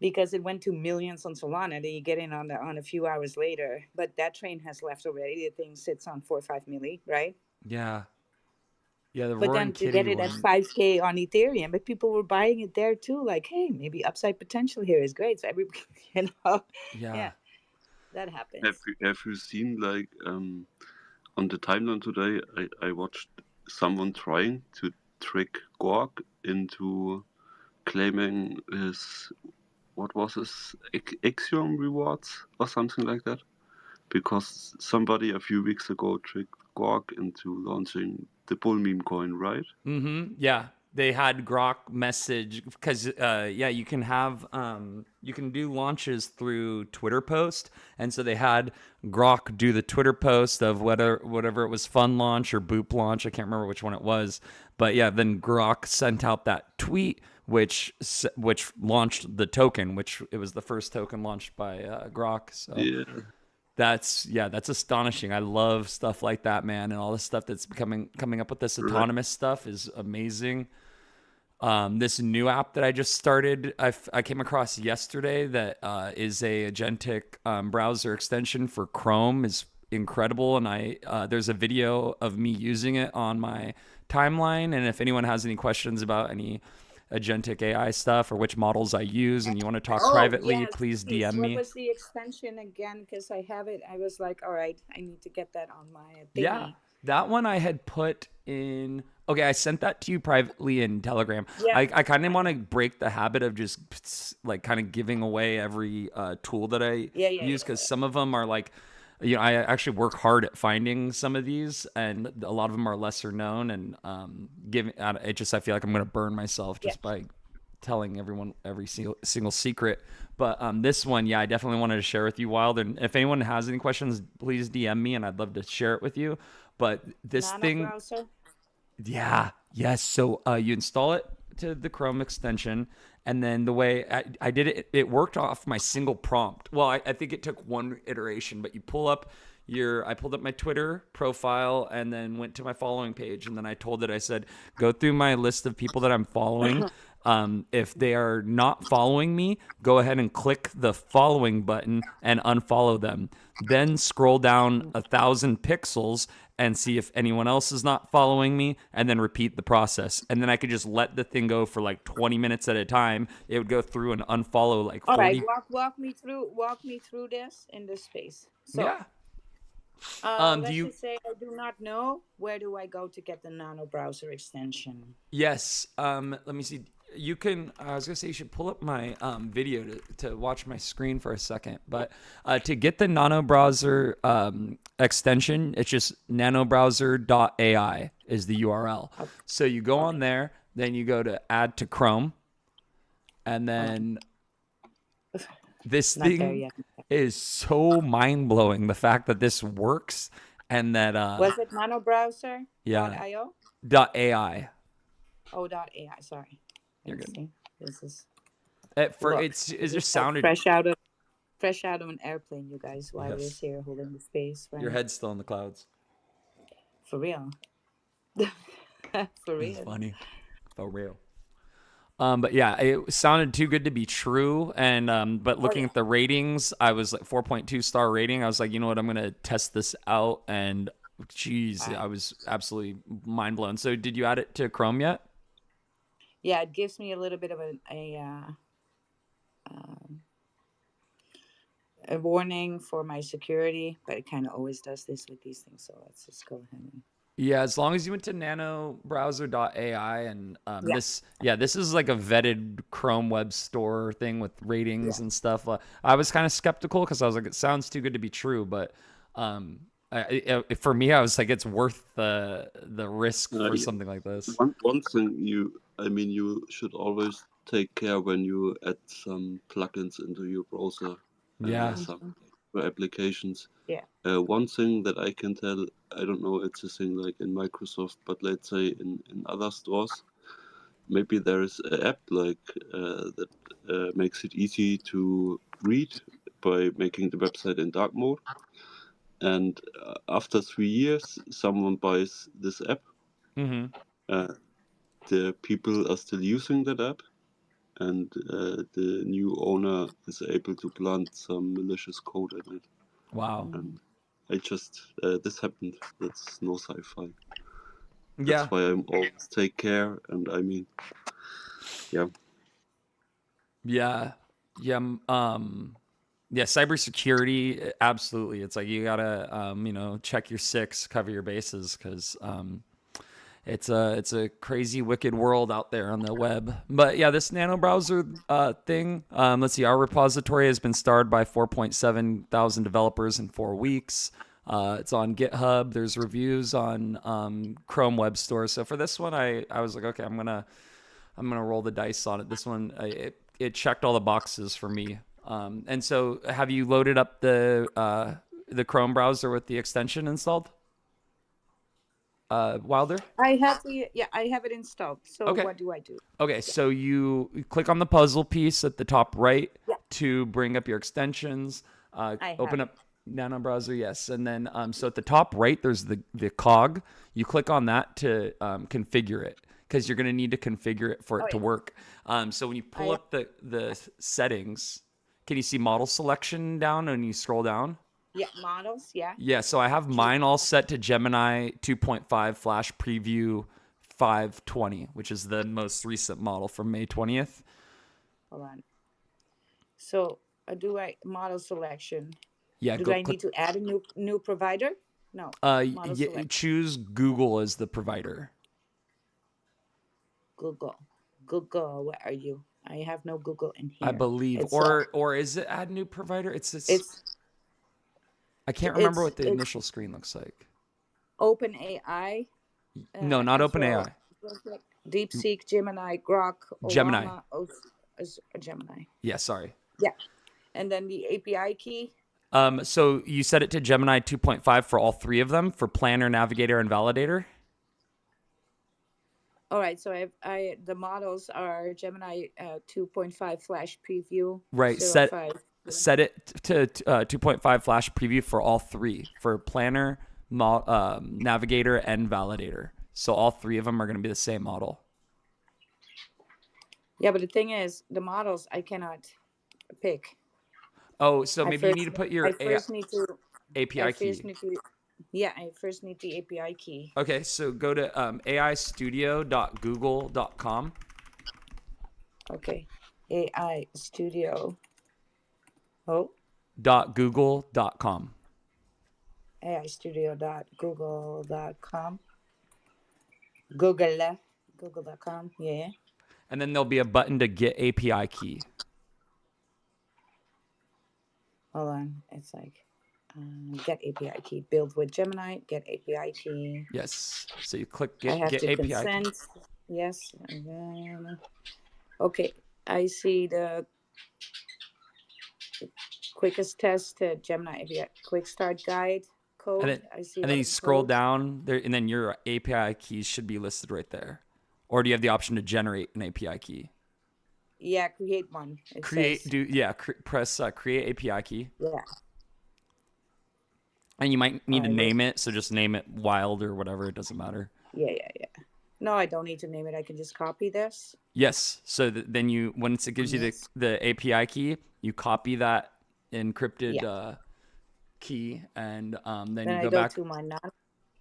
Because it went to millions on Solana. Then you get in on a few hours later, but that train has left already. The thing sits on 4 or 5 milli, right? Yeah. Yeah. The But Roaring then to Kitty get it at one. 5K on Ethereum, but people were buying it there too. Like, hey, maybe upside potential here is great. So everybody, Yeah. yeah, that Have happens. you, have you seen like on the timeline today? I watched someone trying to trick Gorg into claiming his what was his Axiom rewards or something like that, because somebody a few weeks ago tricked Gorg into launching the bull meme coin, right? Mm-hmm. Yeah. They had Grok message because yeah, you can do launches through Twitter post, and so they had Grok do the Twitter post of whatever it was, fun launch or boop launch. I can't remember which one it was, but yeah, then Grok sent out that tweet which launched the token, which it was the first token launched by Grok. So Yeah, that's astonishing. I love stuff like that, man, and all the stuff that's coming up with this right. autonomous stuff is amazing. This new app that I just started, I came across yesterday that is a agentic browser extension for Chrome, is incredible, and there's a video of me using it on my timeline. And if anyone has any questions about any agentic AI stuff or which models I use, and you want to talk Oh privately, yes, please please. DM What me. was the extension again? Because I have it. I was like, all right, I need to get that on my Yeah, thingy. that one I had put in. Okay, I sent that to you privately in Telegram. Yeah, I kind of want to break the habit of just like kind of giving away every tool that I yeah, yeah, use, yeah, because yeah. some of them are like, I actually work hard at finding some of these, and a lot of them are lesser known. And I feel like I'm gonna burn myself Yeah. just by telling everyone every single secret. But this one, yeah, I definitely wanted to share with you, Wild. And if anyone has any questions, please DM me, and I'd love to share it with you. But this Nano thing, browser. yeah, yes. So you install it to the Chrome extension, and then the way I did it, it worked off my single prompt. Well, I think it took one iteration, but you pull up I pulled up my Twitter profile and then went to my following page, and then I told it, I said, go through my list of people that I'm following. If they are not following me, go ahead and click the following button and unfollow them. Then scroll down 1,000 pixels and see if anyone else is not following me, and then repeat the process. And then I could just let the thing go for like 20 minutes at a time. It would go through and unfollow like All right, 40. walk me through this in this space. So, Yeah. Do let's you? just say I do not know, where do I go to get the nano browser extension? Yes. Let me see. You can. I was gonna say you should pull up my video to watch my screen for a second. But to get the nano browser extension, it's just nanobrowser.ai is the URL. Okay. So you go All on right. there, then you go to add to Chrome, and All right. then this Not there thing yet. is so mind blowing. The fact that this works and that Was it nanobrowser.io? yeah .ai. Oh, .ai. Sorry. You're Let me good. see. This is For look. it This is just like sounded. fresh out of an airplane, you guys. While we're Yes. here holding the space, Your right? head's still in the clouds. For real. For It's real. funny. For real. But yeah, it sounded too good to be true. And but Oh looking yeah. at the ratings, I was like 4.2 star rating. I was like, you know what, I'm gonna test this out. And geez, All I right. was absolutely mind blown. So did you add it to Chrome yet? Yeah, it gives me a little bit of um, a warning for my security, but it kind of always does this with these things. So let's just go ahead and Yeah, as long as you went to nanobrowser.ai and yeah, this is like a vetted Chrome web store thing with ratings yeah. and stuff. I was kind of skeptical because I was like, it sounds too good to be true, but for me, I was like, it's worth the risk Uh, for something like this. one thing you should always take care when you add some plugins into your browser, Yeah. some Mhm. applications. Yeah. One thing that I can tell, I don't know, it's a thing like in Microsoft, but let's say in other stores, maybe there is an app like that makes it easy to read by making the website in dark mode. And after 3 years, someone buys this app. Mm-hmm. Uh, the people are still using that app, and the new owner is able to plant some malicious code in it. Wow. And I just this happened. That's no sci-fi. Yeah. That's why I'm always take care. And yeah, Yeah. Yeah. Yeah. Cybersecurity, absolutely. It's like you gotta, check your six, cover your bases, because it's a crazy, wicked world out there on the web. But yeah, this nano browser thing. Let's see. Our repository has been started by 4.7 thousand developers in 4 weeks. It's on GitHub. There's reviews on Chrome Web Store. So for this one, I was like, okay, I'm gonna roll the dice on it. This one, it checked all the boxes for me. And so, have you loaded up the Chrome browser with the extension installed, Wilder? I have it installed. So Okay. what do I do? Okay, Yeah. so you click on the puzzle piece at the top right Yeah. to bring up your extensions. I Open have it. up Nano Browser, yes, and then so at the top right there's the cog. You click on that to configure it because you're going to need to configure it for Oh it to yeah. work. So when you pull I up the settings, can you see model selection down and you scroll down? Yeah, models, yeah. Yeah, so I have Choose. mine all set to Gemini 2.5 Flash Preview 520, which is the most recent model from May 20th. Hold on. So do I model selection? Yeah, Do go I click. need to add a new provider? No. Model select Choose Google as the provider. Google. Google, where are you? I have no Google in I here. believe, It's or is it add new provider? it's I can't remember it's what the it's initial screen looks like. Open AI No, not as well. OpenAI. DeepSeek, Gemini, Grok, Gemini. Olama, is Gemini. Yeah, sorry. Yeah. And then the API key. So you set it to Gemini 2.5 for all three of them for Planner, Navigator, and Validator. All right, so I the models are Gemini 2.5 Flash Preview Right. zero 05. Set it to 2.5 Flash Preview for all three for Planner, Navigator, and Validator. So all three of them are going to be the same model. Yeah, but the thing is, the models I cannot pick. Oh, so I maybe you first, need to put I your first need to, I API first key. need to, yeah, I first need the API key. Okay, so go to aistudio.google.com. Okay, AI Studio. Oh, .google.com. AIstudio.google.com. Google, Google.com. Yeah. And then there'll be a button to get API key. Hold on. It's like get API key. Build with Gemini. Get API key. Yes. So you click I have get to API key. consent. Yes. And then, okay. I see the quickest test to Gemini API. Quick start guide And code. then I see and a then lot you of scroll codes. down there, and then your API keys should be listed right there. Or do you have the option to generate an API key? Yeah, create one. It Create says. do yeah, press create API key. Yeah. And you might All need to right. Wait. name it, so just name it Wild or whatever, it doesn't matter. Yeah, yeah, yeah. No, I don't need to name it. I can just copy this. Yes. So then you once it gives you Yes. the API key, you copy that encrypted Yeah. key, and then Then you I go go back. to my Nano.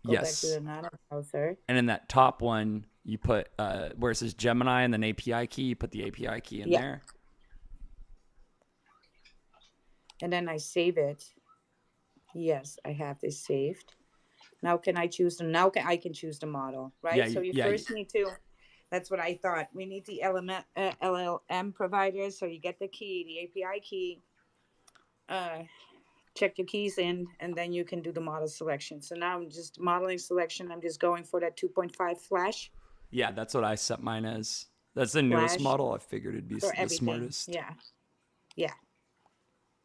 Go back to Yes. the Nano browser. And in that top one, you put where it says Gemini and then API key, you put the API key in Yeah. there. And then I save it. Yes, I have this saved. Now can I choose them? Now I can choose the model, Yeah, right? So you yeah, first need to, that's what I thought. We need the LLM providers. So you get the key, the API key, uh, check your keys in, and then you can do the model selection. So now I'm just modeling selection. I'm just going for that 2.5 flash, yeah. That's what I set mine as. That's the newest flash model. I figured it'd be for the everything. smartest. Yeah. Yeah.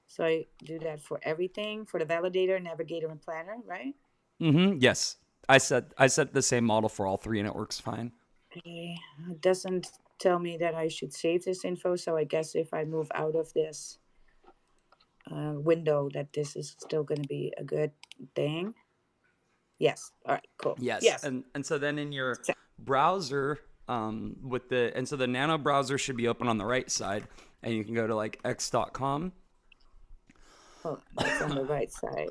So I do that for everything for the validator, navigator, and planner, right? Yes, I set the same model for all three, and it works fine. Okay. It doesn't tell me that I should save this info. So I guess if I move out of this window, that this is still going to be a good thing. Yes. All right. Cool. Yes, Yes. and so then in your So, browser, so the Nano browser should be open on the right side, and you can go to like x.com. hold on. That's on the right side.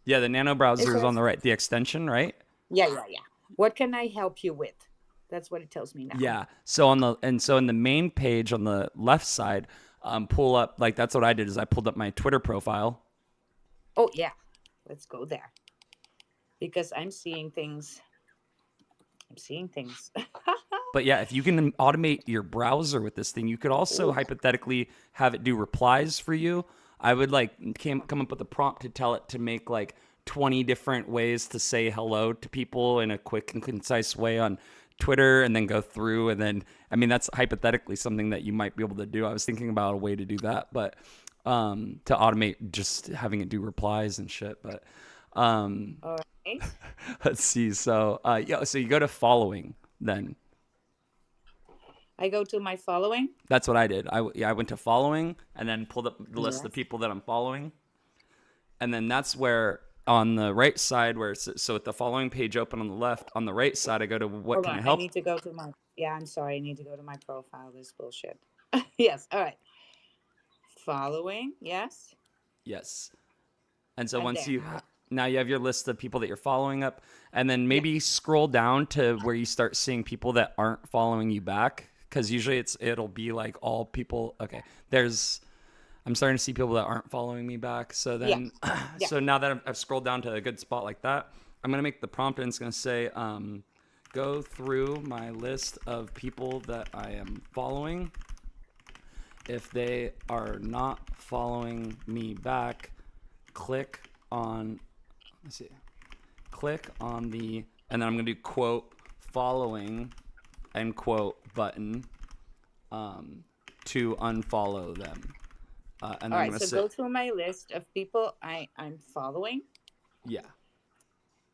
Yeah, the Nano It browser is on says, the right, the extension, right? yeah, yeah, yeah. What can I help you with? That's what it tells me now. Yeah. So in the main page on the left side, pull up like that's what I did is I pulled up my Twitter profile. Oh, yeah. Let's go there because I'm seeing things. I'm seeing things. But yeah, if you can automate your browser with this thing, you could also Ooh. hypothetically have it do replies for you. I would like come up with a prompt to tell it to make like 20 different ways to say hello to people in a quick and concise way on Twitter, and then go through, and then I mean that's hypothetically something that you might be able to do. I was thinking about a way to do that, but to automate just having it do replies and shit. But All right. let's see. So yeah, so you go to following then. I go to my following. That's what I did. I went to following and then pulled up the list of the Yes. people that I'm following. And then that's where on the right side where it's so with the following page open on the left, on the right side I go to what Hold can on. I I help? need to go to my. Yeah, I'm sorry. I need to go to my profile. This bullshit. Yes. All right. Following. Yes. Yes. And so I'm once there. you now you have your list of people that you're following up, and then Yeah. maybe scroll down to where you start seeing people that aren't following you back, because usually it'll be like all people. Okay, I'm starting to see people that aren't following me back. So Yeah. then, Yeah. so now that I've scrolled down to a good spot like that, I'm gonna make the prompt, and it's gonna say, go through my list of people that I am following. If they are not following me back, click on. Let's see. Click on the, and then I'm gonna do quote following, end quote button, to unfollow them. And then All I'm right. gonna So say, go through my list of people I'm following. yeah.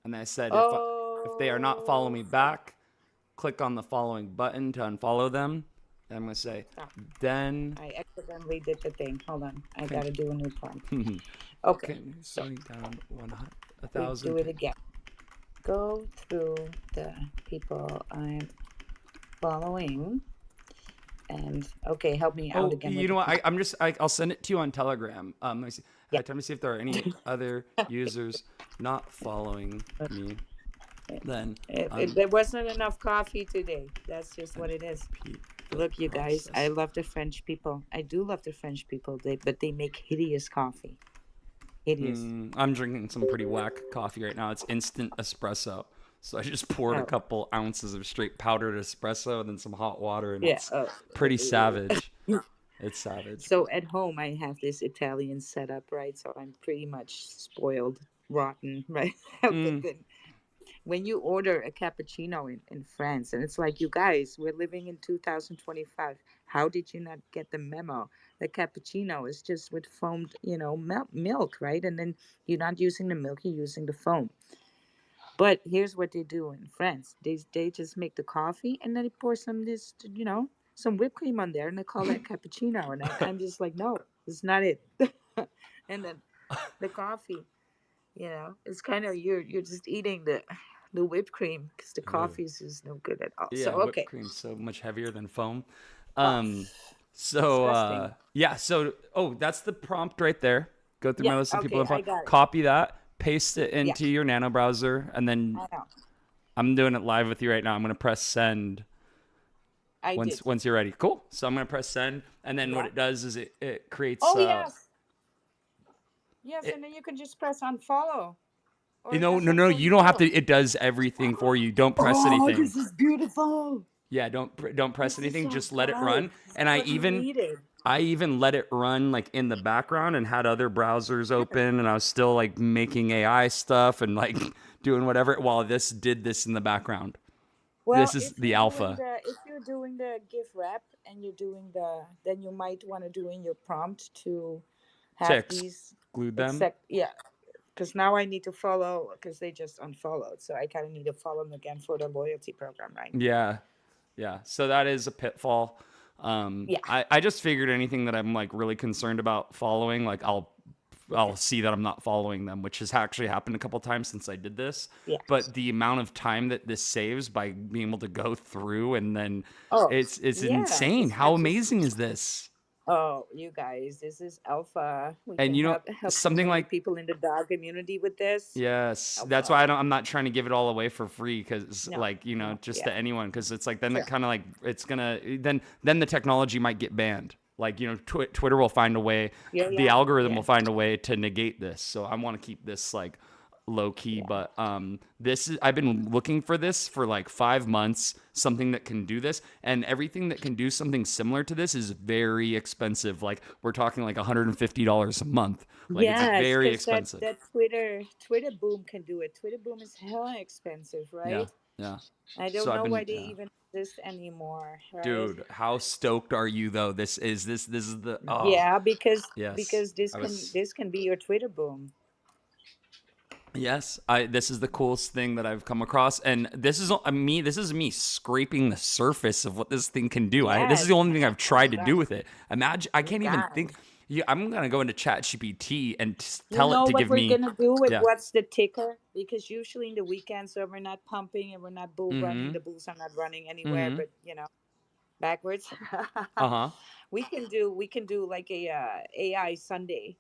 And then I said, if they are not following Oh, me back, click on the following button to unfollow them. And I'm gonna say, stop. then I accidentally did the thing. Hold on. I can got to do a new prompt. Okay. can So slowing down 100, we do 1,000. it again. Go through the people I'm following And okay, help me out Oh, again you with know the what? prompt. I'm just I'll send it to you on Telegram. Let me see. Yeah. Time to see if there are any other users not following me. Then There wasn't enough coffee today. That's just what it is. repeat the Look, you guys, I process. love the French people. I do love the French people. But they make hideous coffee. Hideous. I'm drinking some pretty whack coffee right now. It's instant espresso. So I just poured a Oh, couple ounces of straight powdered espresso and then some hot water, and yeah. it's Oh. pretty savage. It's savage. So at home, I have this Italian setup, right? So I'm pretty much spoiled, rotten, right? But Mm, then when you order a cappuccino in France, and it's like, you guys, we're living in 2025. How did you not get the memo? The cappuccino is just with foamed, milk, right? And then you're not using the milk, you're using the foam. But here's what they do in France. They just make the coffee and then they pour some whipped cream on there and they call that cappuccino. And I'm just like, no, it's not it. And then the coffee, it's kind of you're just eating the whipped cream because the ugh. coffee is just no good at all. So Yeah, whipped okay. cream's so much heavier than foam. Oh, Um, so disgusting. yeah, so that's the prompt right there. Go through Yeah, my list of people okay, info. I got it. Copy that, paste it Yeah, into your nano browser, and then I know. I'm doing it live with you right now. I'm gonna press send I did. once you're ready. Cool. So I'm gonna press send, and then what Yeah. it does is it creates Oh, yes. Yes, it, and then you can just press unfollow or no, just no, no. unfollow You don't have to. yourself. It does everything for you. Don't press Oh, anything. this is beautiful. Yeah, don't press This is anything. so Just let it good. run. This And is what you needed. I even let it run like in the background and had other browsers open, and I was still like making AI stuff and like doing whatever while this did this in the background. Well, This is the alpha. if you're doing the GIF rep and you're doing then you might want to do in your prompt to To have these exclude them. exact, yeah, because now I need to follow because they just unfollowed, so I kind of need to follow them again for the loyalty program, right? Yeah. Yeah. So that is a pitfall. Yeah. I just figured anything that I'm like really concerned about following, like I'll see that I'm not following them, which has actually happened a couple times since I did this. Yeah. But the amount of time that this saves by being able to go through and then Oh, it's yeah. insane. It's How not just. amazing is this? Oh, you guys, this is alpha. We And can you know, help so something many like people in the dog community with this. yes, Oh, that's wow. why I'm not trying to give it all away for free because No, like, no, just yeah, to anyone because it's like then it sure. kind of like it's gonna then the technology might get banned. Like, Twitter will find a way, Yeah, the yeah, algorithm yeah, will find a way to negate this. So I want to keep this like low key, yeah. but this is I've been looking for this for like 5 months, something that can do this, and everything that can do something similar to this is very expensive. Like we're talking like $150 a month. Like it's Yes, very because expensive. that Twitter boom can do it. Twitter boom is hella expensive, Yeah, right? yeah. I So don't I've know been why they yeah. even exist anymore, right? Dude, how stoked are you though? This is the Yeah, because yes. because this I can was this can be your Twitter boom. yes, I this is the coolest thing that I've come across, and this is me scraping the surface of what this thing can do. This is the Yes. only thing I've Oh my tried to do God, with it. Imagine I you can't even think. guys. Yeah, I'm gonna go into Chat GPT and You tell it know to what give we're me gonna do with yeah. what's the ticker? Because usually in the weekends, so we're not pumping and we're not bull running. Mm-hmm. The bulls are not running anywhere, Mm-hmm. but backwards. Uh-huh. We can do like a AI Sunday,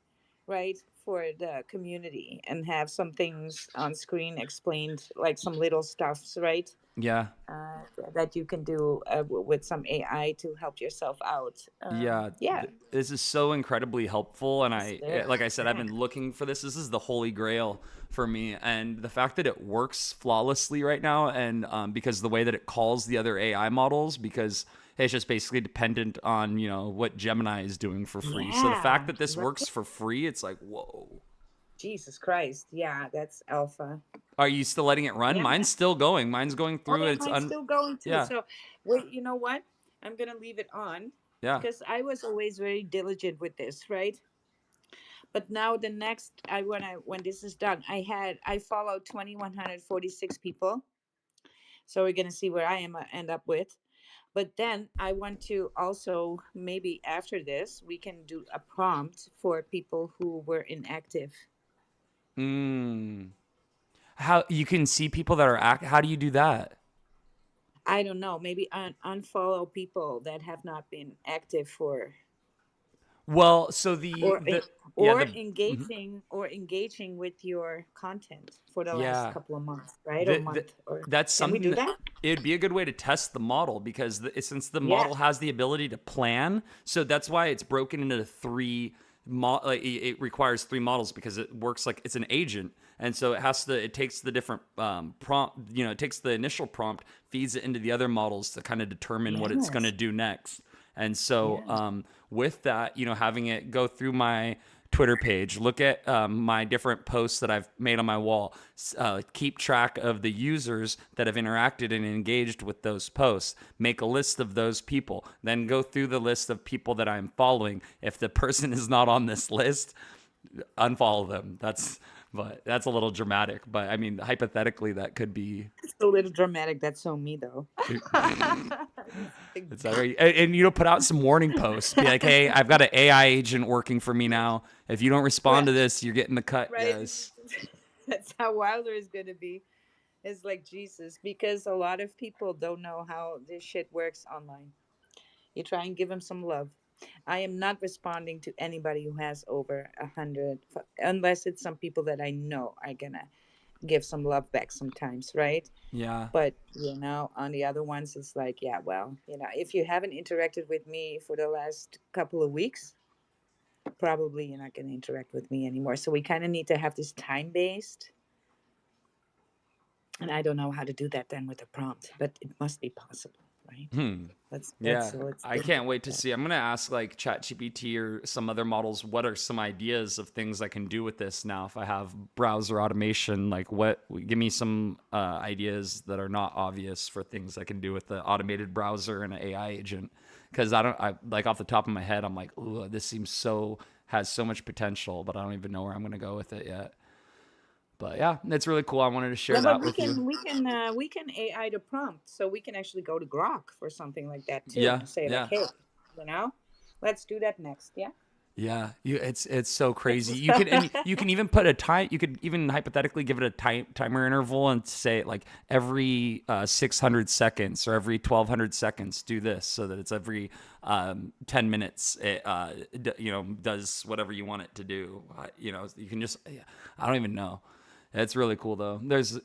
right, for the community and have some things on screen explained, like some little stuffs, right, Yeah. uh, that you can do with some AI to help yourself out. Yeah, Yeah, this is so incredibly helpful, and it's there. like I said, I've Yeah. been looking for this. This is the holy grail for me, and the fact that it works flawlessly right now, and because the way that it calls the other AI models, because it's just basically dependent on what Gemini is doing for free. So the fact Yeah, that this right. works for free, it's like whoa. Jesus Christ. Yeah, that's alpha. Are you still letting it run? Yeah, Mine's man. still going. Mine's going Oh, through. yeah, It's mine's still going too. yeah, So, wait, you know what? I'm gonna leave it on yeah. because I was always very diligent with this, right? But now the next, when this is done, I followed 2,146 people. So we're gonna see where I end up with. But then I want to also maybe after this we can do a prompt for people who were inactive. Mm. How you can see people that are act? How do you do that? I don't know, maybe unfollow people that have not been active for, Well, so the or the yeah or the mhm. engaging with your content for the last Yeah. couple of months, right? Or the, month, or that's can we something do that that? it'd be a good way to test the model because since the Yeah. model has the ability to plan, so that's why it's broken into three. Like it requires three models because it works like it's an agent, and so it has to. It takes the different prompt. It takes the initial prompt, feeds it into the other models to kind of determine what it's going to Yes. do next. And so Yes. with that, having it go through my Twitter page, look at my different posts that I've made on my wall, keep track of the users that have interacted and engaged with those posts, make a list of those people, then go through the list of people that I'm following. If the person is not on this list, unfollow them. That's a little dramatic, but I mean, hypothetically, that could be. It's a little dramatic. That's so me, though. It's that right. And put out some warning posts. Be like, hey, I've got an AI agent working for me now. If you don't respond Right. to this, you're getting the cut, Right. guys. That's how Wilder is going to be. It's like Jesus, because a lot of people don't know how this shit works online. You try and give them some love. I am not responding to anybody who has over 100, unless it's some people that I know are gonna give some love back sometimes, right? Yeah. But on the other ones, it's like, yeah, well, if you haven't interacted with me for the last couple of weeks, probably you're not going to interact with me anymore. So we kind of need to have this time based. And I don't know how to do that then with a prompt, but it must be possible, right? Hmm. Let's Yeah, let's let's I think can't about wait to that. see. I'm gonna ask like ChatGPT or some other models what are some ideas of things I can do with this now if I have browser automation. Like, give me some ideas that are not obvious for things I can do with the automated browser and an AI agent. Because I like off the top of my head, I'm like, ooh, this seems has so much potential, but I don't even know where I'm gonna go with it yet. But yeah, it's really cool. I wanted to share No, but that we with you. can we can we can AI the prompt, so we can actually go to Grok for something like that too, Yeah, and say like, yeah. hey, you know, let's do that next. Yeah. Yeah, it's so It's crazy. You can even put a time. You could even hypothetically give it a timer interval and say like every 600 seconds or every 1200 seconds do this, so that it's every 10 minutes. It does whatever you want it to do. You can just yeah, I don't even know. It's really cool though. There's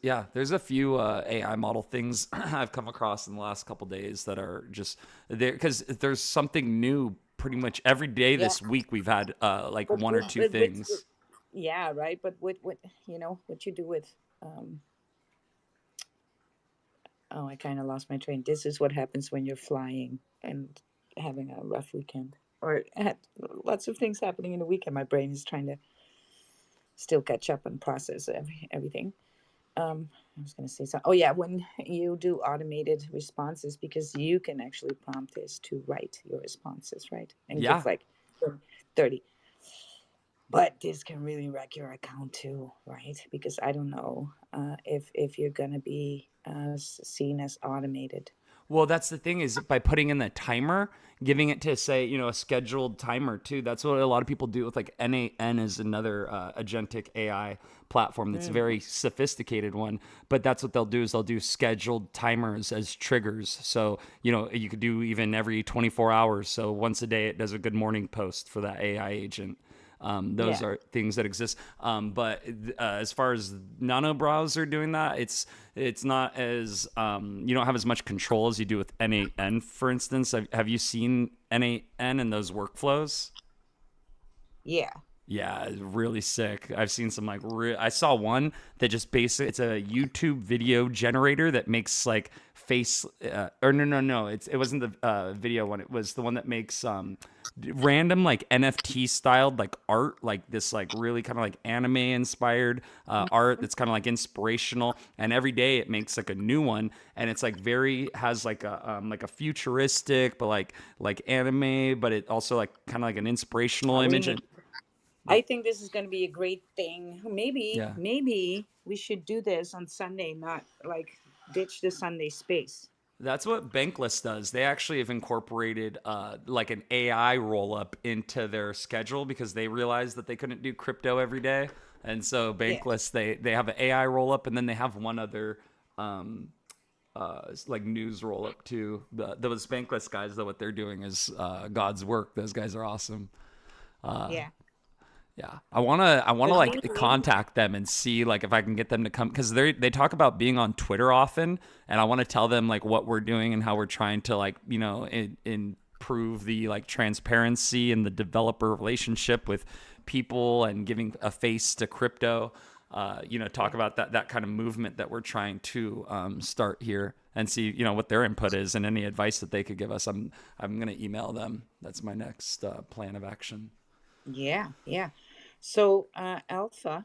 a few AI model things I've come across in the last couple days that are just there because there's something new pretty much every day yeah, this week. We've had like but one or two with things. yeah, right. But with what you do with um oh, I kind of lost my train. This is what happens when you're flying and having a rough weekend, or had lots of things happening in the weekend. My brain is trying to still catch up and process everything. I was going to say something. Oh, yeah, when you do automated responses, because you can actually prompt this to write your responses, right? And Yeah. give like 30. But this can really wreck your account too, right? Because I don't know if you're going to be seen as automated. Well, that's the thing is by putting in the timer, giving it to say, a scheduled timer too. That's what a lot of people do with like NAN is another agentic AI platform that's a Mm. very sophisticated one. But that's what they'll do is they'll do scheduled timers as triggers. So, you could do even every 24 hours. So once a day, it does a good morning post for that AI agent. Those Yeah. are things that exist. But as far as nano browser doing that, it's not as you don't have as much control as you do with NAN, for instance. Have you seen NAN and those workflows? Yeah. Yeah, it's really sick. I've seen some I saw one that just basically it's a YouTube video generator that makes like face or no, it wasn't the video one. It was the one that makes random like NFT styled like art, like this like really kind of like anime inspired art that's kind of like inspirational. And every day it makes like a new one, and it's like very has like a futuristic but like anime, but it also like kind of like an inspirational We image. need. And I think this is going to be a great thing. yeah. Maybe we should do this on Sunday, not like ditch the Sunday space. That's what Bankless does. They actually have incorporated like an AI roll up into their schedule because they realized that they couldn't do crypto every day. And so Yeah. Bankless, they have an AI roll up, and then they have one other like news roll up too. Those Bankless guys, though, what they're doing is God's work. Those guys are awesome. Yeah. Yeah, I wanna But like mainly, contact them and see like if I can get them to come because they talk about being on Twitter often, and I want to tell them like what we're doing and how we're trying to like improve the like transparency and the developer relationship with people and giving a face to crypto. Talk yeah. about that kind of movement that we're trying to start here and see what their input is and any advice that they could give us. I'm gonna email them. That's my next plan of action. Yeah, yeah. So, Alpha,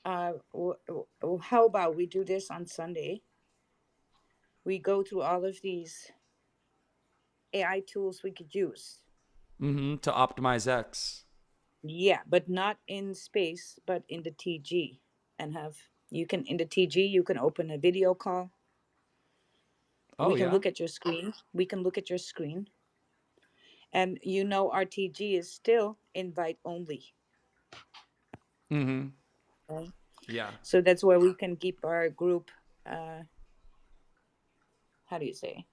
how about we do this on Sunday? We go through all of these AI tools we could use. To optimize X. Yeah, but not in space, but in the TG. And you can, in the TG, you can open a video call. Oh We can yeah. look at your screen. We can look at your screen. And our TG is still invite only. Mm-hmm. Right? Yeah. So that's where we can keep our group, uh, how do you say?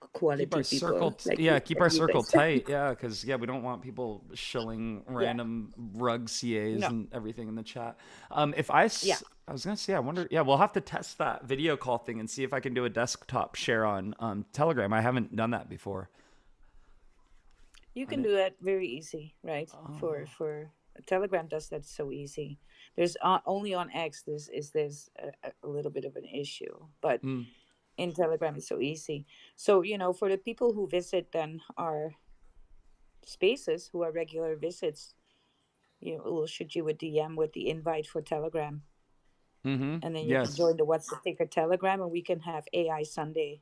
Keep our Quality people, circle, like yeah. Keep our you circle guys. tight, yeah, because we don't want people shilling Yeah. random rug CAs No. and everything in the chat. Yeah. I was gonna say, I wonder, yeah, we'll have to test that video call thing and see if I can do a desktop share on Telegram. I haven't done that before. You I can didn't. do that very easy, right? For Oh. Telegram does that so easy. There's only on X there's a little bit of an issue, but Mm. in Telegram it's so easy. So for the people who visit then our spaces, who are regular visits, we'll shoot you a DM with the invite for Telegram, Mm-hmm. and then you can Yes. join the What's the Ticker Telegram, and we can have AI Sunday,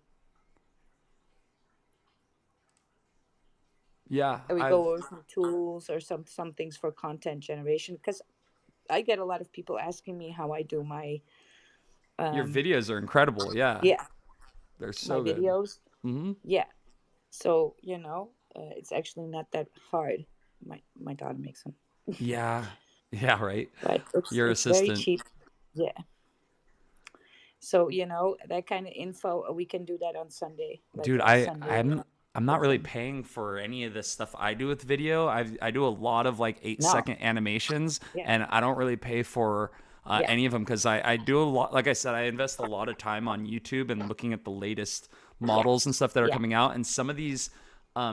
Yeah. and we I've go over some tools or some things for content generation, because I get a lot of people asking me how I do my Your um videos are incredible. Yeah, yeah, they're my so good. videos. Mm-hmm. Yeah. So, it's actually not that hard. My daughter makes them. Yeah. Yeah. Right. But Your it's very assistant, cheap. Yeah. So, that kind of info, we can do that on Sunday, like dude. a I Sunday I'm I'm not really session. paying for any of this stuff I do with video. I do a lot of like eight No. second animations, Yeah. and I don't really pay for Yeah. any of them because I do a lot. Like I said, I invest a lot of time on YouTube and looking at the latest Yeah. models and stuff that are Yeah. coming out. And some of these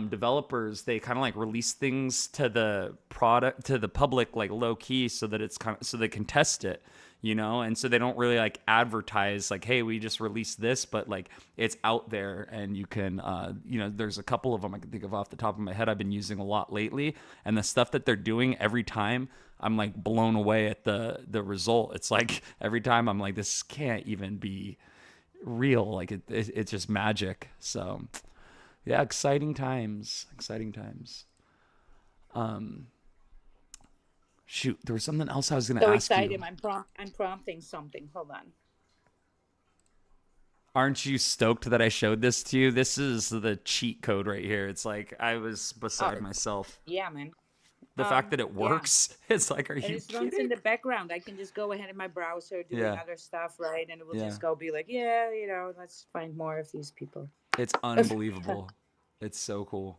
developers, they kind of like release things to the product to the public like low key so that it's kind of so they can test it, and so they don't really like advertise like, hey, we just released this, but like it's out there and you can there's a couple of them I can think of off the top of my head I've been using a lot lately, and the stuff that they're doing every time I'm like blown away at the result. It's like every time I'm like, this can't even be real, like it's just magic. So yeah, exciting times, exciting times. Shoot, there was something else I was going to So ask excited. you. I'm prompting something. Hold on. Aren't you stoked that I showed this to you? This is the cheat code right here. It's like I was Oh, beside myself. yeah, man. The fact that it Yeah. works, it's like, are And you it runs in kidding? the background. I can just go ahead in my browser doing Yeah, other stuff, right? And it will yeah. just go be like, yeah, let's find more of these people. It's unbelievable. It's so cool.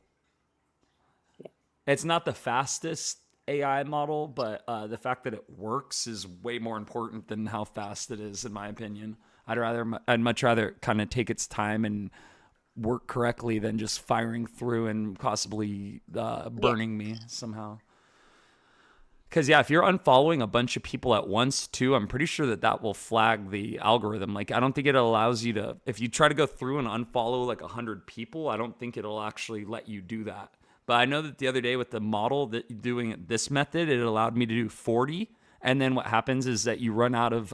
Yeah. It's not the fastest AI model, but the fact that it works is way more important than how fast it is, in my opinion. I'd much rather kind of take its time and work correctly than just firing through and possibly Yeah. burning me somehow. Because yeah, if you're unfollowing a bunch of people at once too, I'm pretty sure that will flag the algorithm. Like I don't think it allows you to. If you try to go through and unfollow like 100 people, I don't think it'll actually let you do that. But I know that the other day with the model that doing it this method, it allowed me to do 40. And then what happens is that you run out of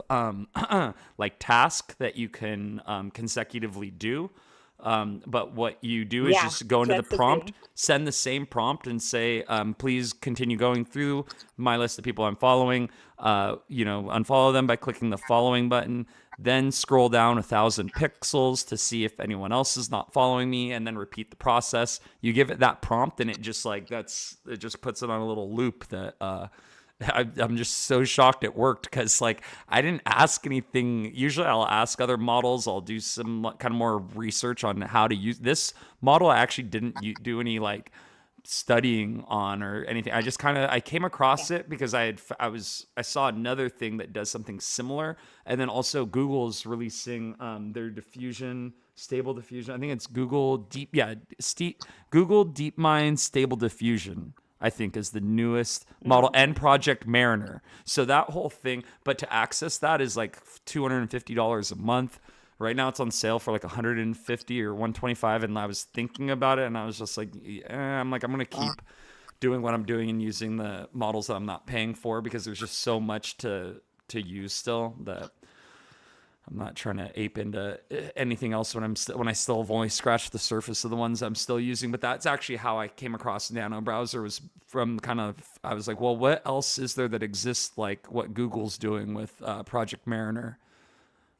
like task that you can consecutively do. But what you do is Yeah. just go into the That's the prompt, thing. send the same prompt, and say, please continue going through my list of people I'm following. Unfollow them by clicking the following button. Then scroll down 1,000 pixels to see if anyone else is not following me, and then repeat the process. You give it that prompt, and it just puts it on a little loop that I'm just so shocked it worked because like I didn't ask anything. Usually I'll ask other models. I'll do some kind of more research on how to use this model. I actually didn't do any like studying on or anything. I just kind of I came Yeah. across it because I saw another thing that does something similar, and then also Google's releasing their diffusion stable diffusion. I think it's Google DeepMind Stable Diffusion. I think is the newest model, Mm. and Project Mariner. So that whole thing, but to access that is like $250 a month. Right now it's on sale for like 150 or 125, and I was thinking about it and I was just like, I'm like, I'm going to Wow. keep doing what I'm doing and using the models that I'm not paying for because there's just so much to use still that I'm not trying to ape into anything else when I still have only scratched the surface of the ones I'm still using. But that's actually how I came across Nano Browser, was from kind of I was like, well, what else is there that exists like what Google's doing with Project Mariner?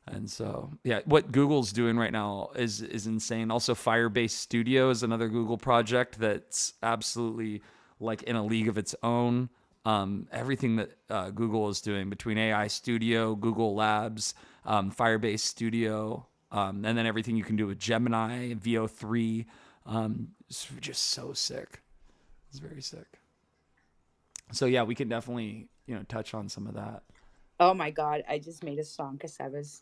And so, yeah, what Google's doing right now is insane. Also, Firebase Studio is another Google project that's absolutely like in a league of its own. Everything that Google is doing between AI Studio, Google Labs, Firebase Studio, and then everything you can do with Gemini, VO3, it's just so sick. It's very sick. So yeah, we can definitely touch on some of that. Oh my God, I just made a song because I was,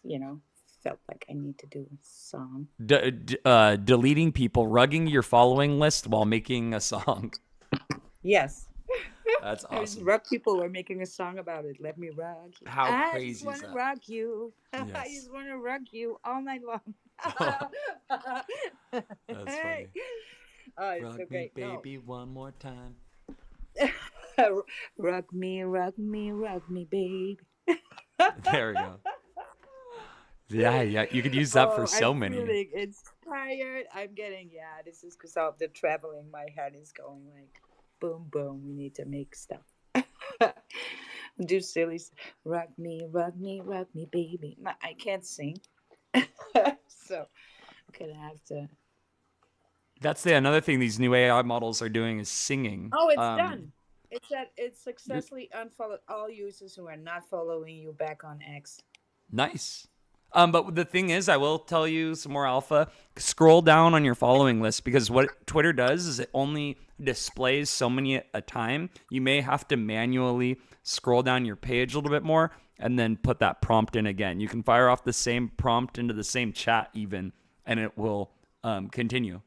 felt like I need to do a song. Deleting people, rugging your following list while making a song. Yes. That's I was awesome. rock people were making a song about it. Let me rock you. How I just crazy is want to that? rock you. I Yes. just want to rock you all night long. That's Hey. funny. Oh, it's Rug so me, great. No. baby, one more time. Rock me, rock me, baby. There we go. Yeah, yeah. You could use that for Oh, so I'm many. feeling inspired. I'm getting, yeah, this is because of the traveling. My head is going like boom, boom. We need to make stuff. Do silly. Rock me, baby. No, I can't sing. So I'm going to have to. That's another thing these new AI models are doing is singing. Oh, it's done. It's that it's You're successfully unfollowed all users who are not following you back on X. nice. But the thing is, I will tell you some more alpha. Scroll down on your following list because what Twitter does is it only displays so many at a time. You may have to manually scroll down your page a little bit more and then put that prompt in again. You can fire off the same prompt into the same chat even, and it will continue.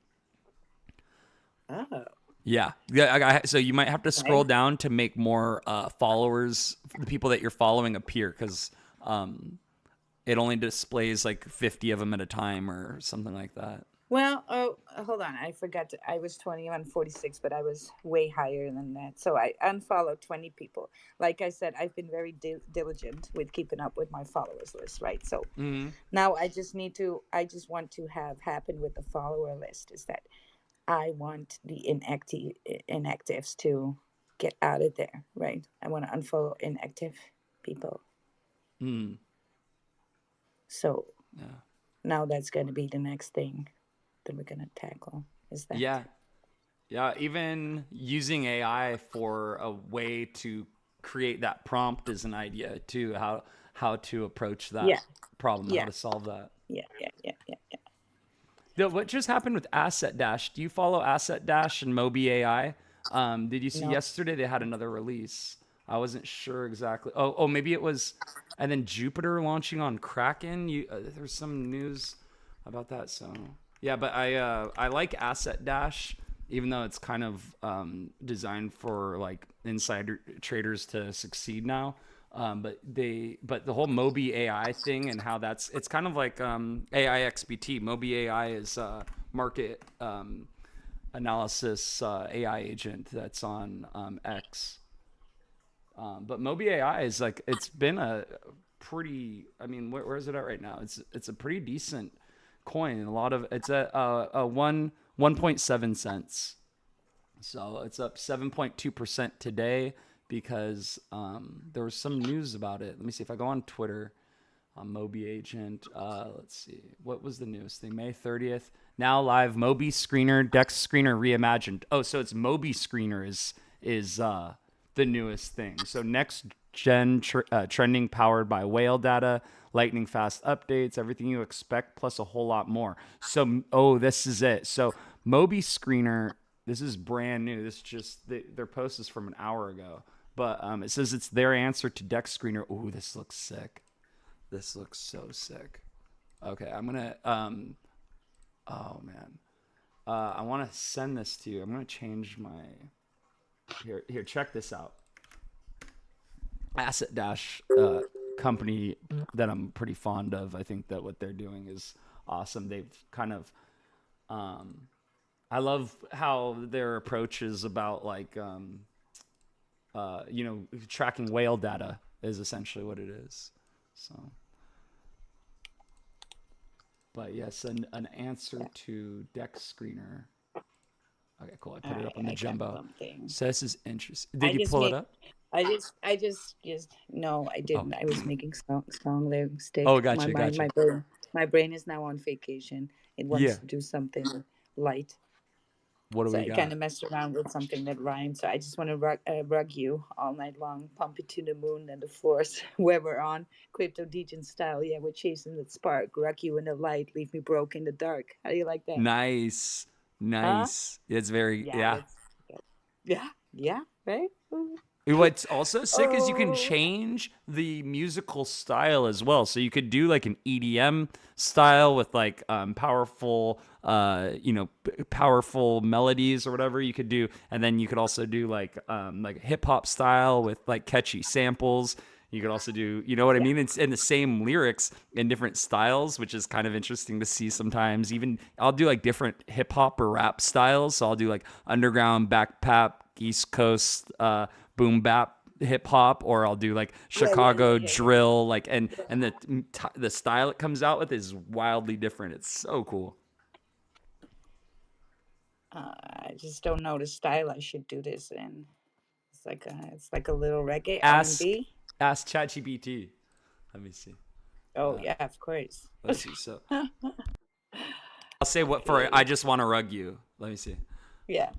Oh, Yeah, yeah. So you might have to scroll nice. down to make more followers, the people that you're following appear, because it only displays like 50 of them at a time or something like that. Well, oh, hold on. I forgot. I was 2146, but I was way higher than that. So I unfollowed 20 people. Like I said, I've been very diligent with keeping up with my followers list, right? So Mm-hmm. now I just want to have happen with the follower list is that I want the inactives to get out of there, right? I want to unfollow inactive people. Mm. So Yeah. now that's going to be the next thing that we're going to tackle is that. Yeah. Yeah. Even using AI for a way to create that prompt is an idea too. How to approach that Yeah, problem and how yeah, to solve that. yeah. What just happened with Asset Dash? Do you follow Asset Dash and Mobi AI? Did you see No. yesterday they had another release? I wasn't sure exactly. Oh, maybe it was, and then Jupiter launching on Kraken. There's some news about that. So yeah, but I like Asset Dash, even though it's kind of designed for like insider traders to succeed now. But the whole Mobi AI thing and how it's kind of like AI XBT. Mobi AI is market analysis AI agent that's on X. But Mobi AI is like it's been a pretty. I mean, where is it at right now? It's a pretty decent coin. A lot of it's at a 1.7 cents. So it's up 7.2% today because there was some news about it. Let me see if I go on Twitter on Mobi Agent. Let's see. What was the newest thing? May 30th. Now live Mobi Screener, Dex Screener reimagined. Oh, so it's Mobi Screener is the newest thing. So next gen trending powered by whale data, lightning fast updates, everything you expect plus a whole lot more. So oh, this is it. So Moby Screener, this is brand new. This just their post is from an hour ago, but it says it's their answer to Deck Screener. Ooh, this looks sick. This looks so sick. Okay, I'm gonna oh man. I want to send this to you. I'm gonna change my here. Check this out. Asset Dash company that I'm pretty fond of. I think that what they're doing is awesome. They've kind of I love how their approach is about like tracking whale data is essentially what it is. So, but yes, an answer Yeah. to Deck Screener. Okay, cool. I All put it up right, on the I got jumbo. something. So this is interesting. Did I you just pull it made. up? No, I Oh, didn't. I was making song lyrics. oh, Stick. gotcha, gotcha. My brain is now on vacation. It wants Yeah. to do something light. What do So we I kind got? of messed around with something that rhymes. So I just want to rug you all night long, pump it to the moon and the floors where we're on crypto degen style. Yeah, we're chasing that spark. Rug you in the light, leave me broke in the dark. How do you like that? Nice, Huh? nice. It's very Yeah, yeah. that's yeah, yeah, right. What's also sick is you can Oh, change the musical style as well. So you could do like an EDM style with like powerful, powerful melodies or whatever you could do, and then you could also do like hip hop style with like catchy samples. You could also do, you know what I yeah. mean? It's in the same lyrics in different styles, which is kind of interesting to see sometimes. Even I'll do like different hip hop or rap styles. So I'll do like underground, backpack, East Coast, boom bap hip hop, or I'll do like Yeah, yeah, yeah, Chicago yeah, yeah. drill, like and the style it comes out with is wildly different. It's so cool. I just don't know the style I should do this in. It's like a little reggae R and Ask B. ask ChatGPT. Let me see. Oh yeah, of course. Let's see. So I'll say what for. I Okay. just want to rug you. Let me see. Yeah.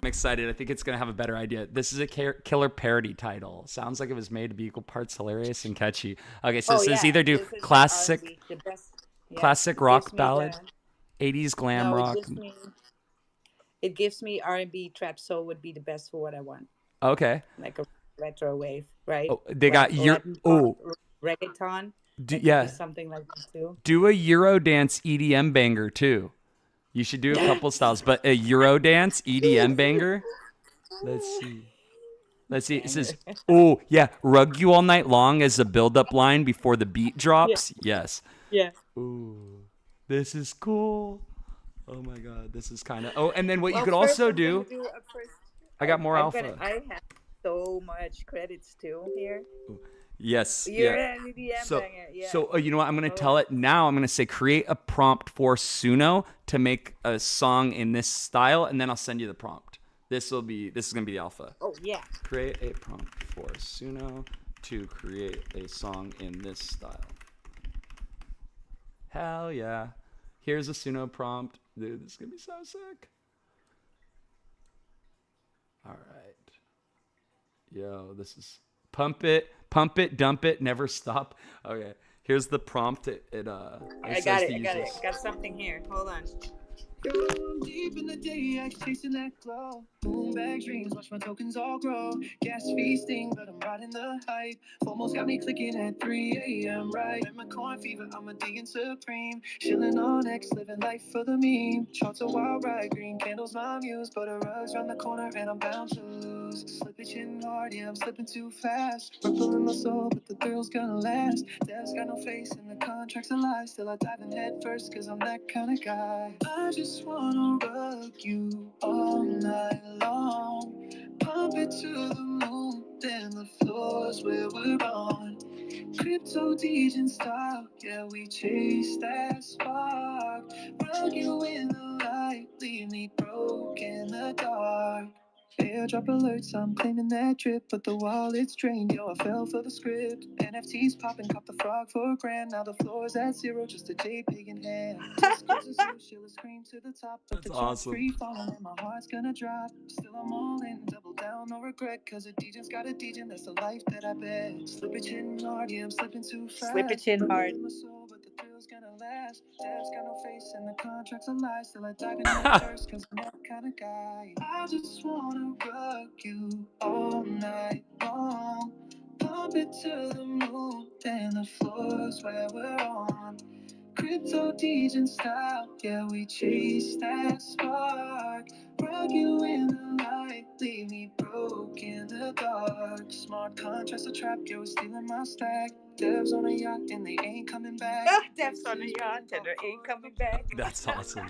I'm excited. I think it's gonna have a better idea. This is a killer parody title. Sounds like it was made to be equal parts hilarious and catchy. Okay, so it Oh says yeah. either do This is like R and classic B, the best. Yeah. classic It gives rock me ballad, the 80s glam no. rock. It gives me R and B trap soul would be the best for what I want. Okay. Like a retro wave, right? Oh, they got Like your Latin oh reggaeton. That could be yeah. something like that too. Do a Eurodance EDM banger too. You should do a couple styles, but a Eurodance EDM banger. Let's see. Let's see. It Banger. says, "Oh yeah, rug you all night long" as a build-up line before the beat Yeah. drops. Yes. Yeah. Ooh, this is cool. Oh my god, this is kind of. Oh, and then what you Well, could first also I'm gonna do. do a first. I got more I'm gonna. alpha. I have so much credits too here. Yes, You're yeah. an EDM So, banger. Yeah. so, you know what? I'm gonna Hold tell on. it now. I'm gonna say create a prompt for Suno to make a song in this style, and then I'll send you the prompt. This is gonna be the alpha. Oh yeah. Create a prompt for Suno to create a song in this style. Hell yeah! Here's a Suno prompt, dude. This is gonna be so sick. All right, yo, this is pump it, dump it, never stop. Okay, here's the prompt. It I got says it. to I use got it. this. I got something here. Hold on. I'm deep in the day, ice chasing that glow. Moon bag dreams, watch my tokens all grow. Gas feasting, but I'm riding the hype. Almost got me clicking at 3 a.m. Right, in my corn fever, I'm a D and supreme. Chilling on X, living life for the meme. Charts a wild ride, green candles my muse. But a rug's round the corner and I'm bound to lose. Slippage in hard, yeah, I'm slipping too fast. Ripple in my soul, but the thrill's gonna last. Death's got no face and the contract's a lie. Still I dive in head first, cause I'm that kind of guy. I just wanna rug you all night long. Pump it to the moon, then the floors where we're on. Crypto DJ style, yeah, we chase that spark. Rug you in the light, leave me broke in the dark. Airdrop alerts, I'm claiming that drip, but the wallet's drained, yo, I fell for the script. NFTs popping, cop the frog for $1,000. Now the floor's at zero, just a JPEG in hand. Discourse is loose, she'll scream to the top, but That's the chart's awesome. free falling and my heart's gonna drop. Still I'm all in, double down, no regret, cause a DJ's got a DJ, that's the life that I bet. Slippage hitting hard, yeah, I'm slipping too fast. Slippage hitting hard. My soul, but the thrill's gonna last. Dev's got no face and the contract's a lie. Still I dive in the thirst, cause I'm that kind of guy. I just wanna rock you all night long. Pump it to the moon, and the floor's where we're on. Crypto DJ style, yeah, we chase that spark. Rock you in the light, leave me broke in the dark. Smart contrast a trap, yo, stealing my stack. Devs on a yacht and they ain't coming back. Devs on a yacht and they ain't coming back. That's awesome.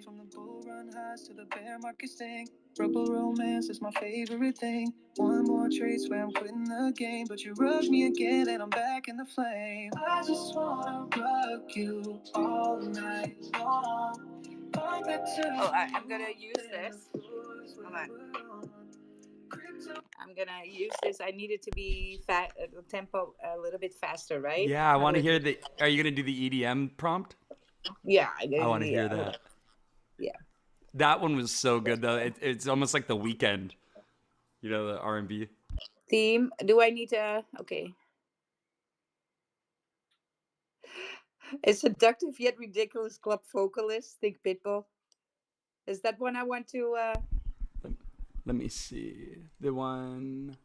From the bull run highs to the bear market sting. Rubber romance is my favorite thing. One more trace where I'm quitting the game, but you rug me again and I'm back in the flame. I just wanna rock you all night long. Oh, I'm gonna use this. Hold on. I'm gonna use this. I need it to be the tempo a little bit faster, right? Yeah, I How want do to I hear do? the. Are you gonna do the EDM prompt? Yeah, I I gotta want do to the hear hold on. that. Yeah. That one was so good though. It's almost like the weekend. You know, the R&B. Theme. Do I need to? Okay. A seductive yet ridiculous club vocalist. Think Pitbull. Is that one I want to? Let me see the one.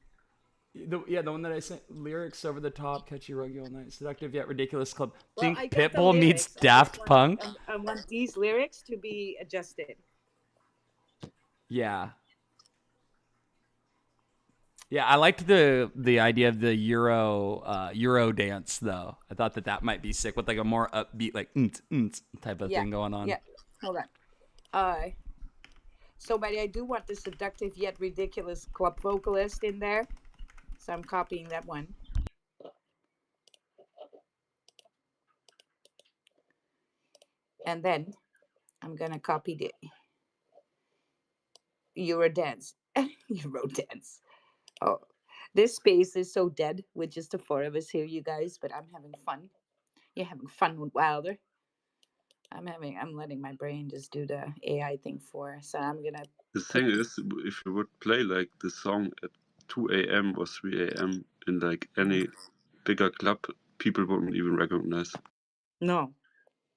The one that I sent lyrics over the top, catchy, ruggy all night, seductive yet ridiculous club. Well, I Think got the Pitbull meets lyrics. Daft Punk. I want these lyrics to be adjusted. Yeah, yeah. I liked the idea of the Euro dance though. I thought that might be sick with like a more upbeat like type of Yeah. thing going on. Yeah. Hold on. Uh. So, but I do want the seductive yet ridiculous club vocalist in there. So I'm copying that one. And then I'm gonna copy the Eurodance. Eurodance. Oh, this space is so dead with just the four of us here, you guys. But I'm having fun. You're having fun with Wilder. I'm letting my brain just do the AI thing for. So I'm gonna The put. thing is, if you would play like the song at 2 a.m. or 3 a.m. in like any bigger club, people wouldn't even recognize. No,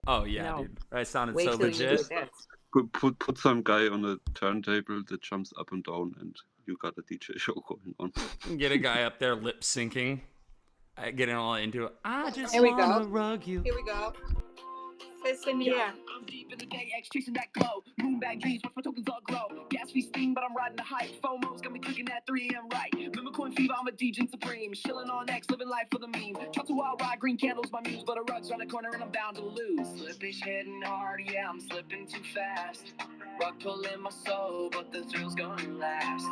Oh yeah, no. dude. That sounded Wait so till you legit. do this. Put some guy on a turntable that jumps up and down, and you got a DJ show going on. Get a guy up there lip syncing, getting all into it. I just Here we wanna go. rug you. Here we go. Fist in the air. I'm deep in the day, X chasing that glow. Moonbag dreams, watch my tokens all grow. Gas fee steam, but I'm riding the hype. FOMO's got me clicking at 3 a.m. right. Remember coin fever, I'm a DJ supreme. Chilling on X, living life for the meme. Talk to wild ride, green candles, my muse, but a rug's around the corner and I'm bound to lose. Slippage hitting hard, yeah, I'm slipping too fast. Rug pulling my soul, but the thrill's gonna last.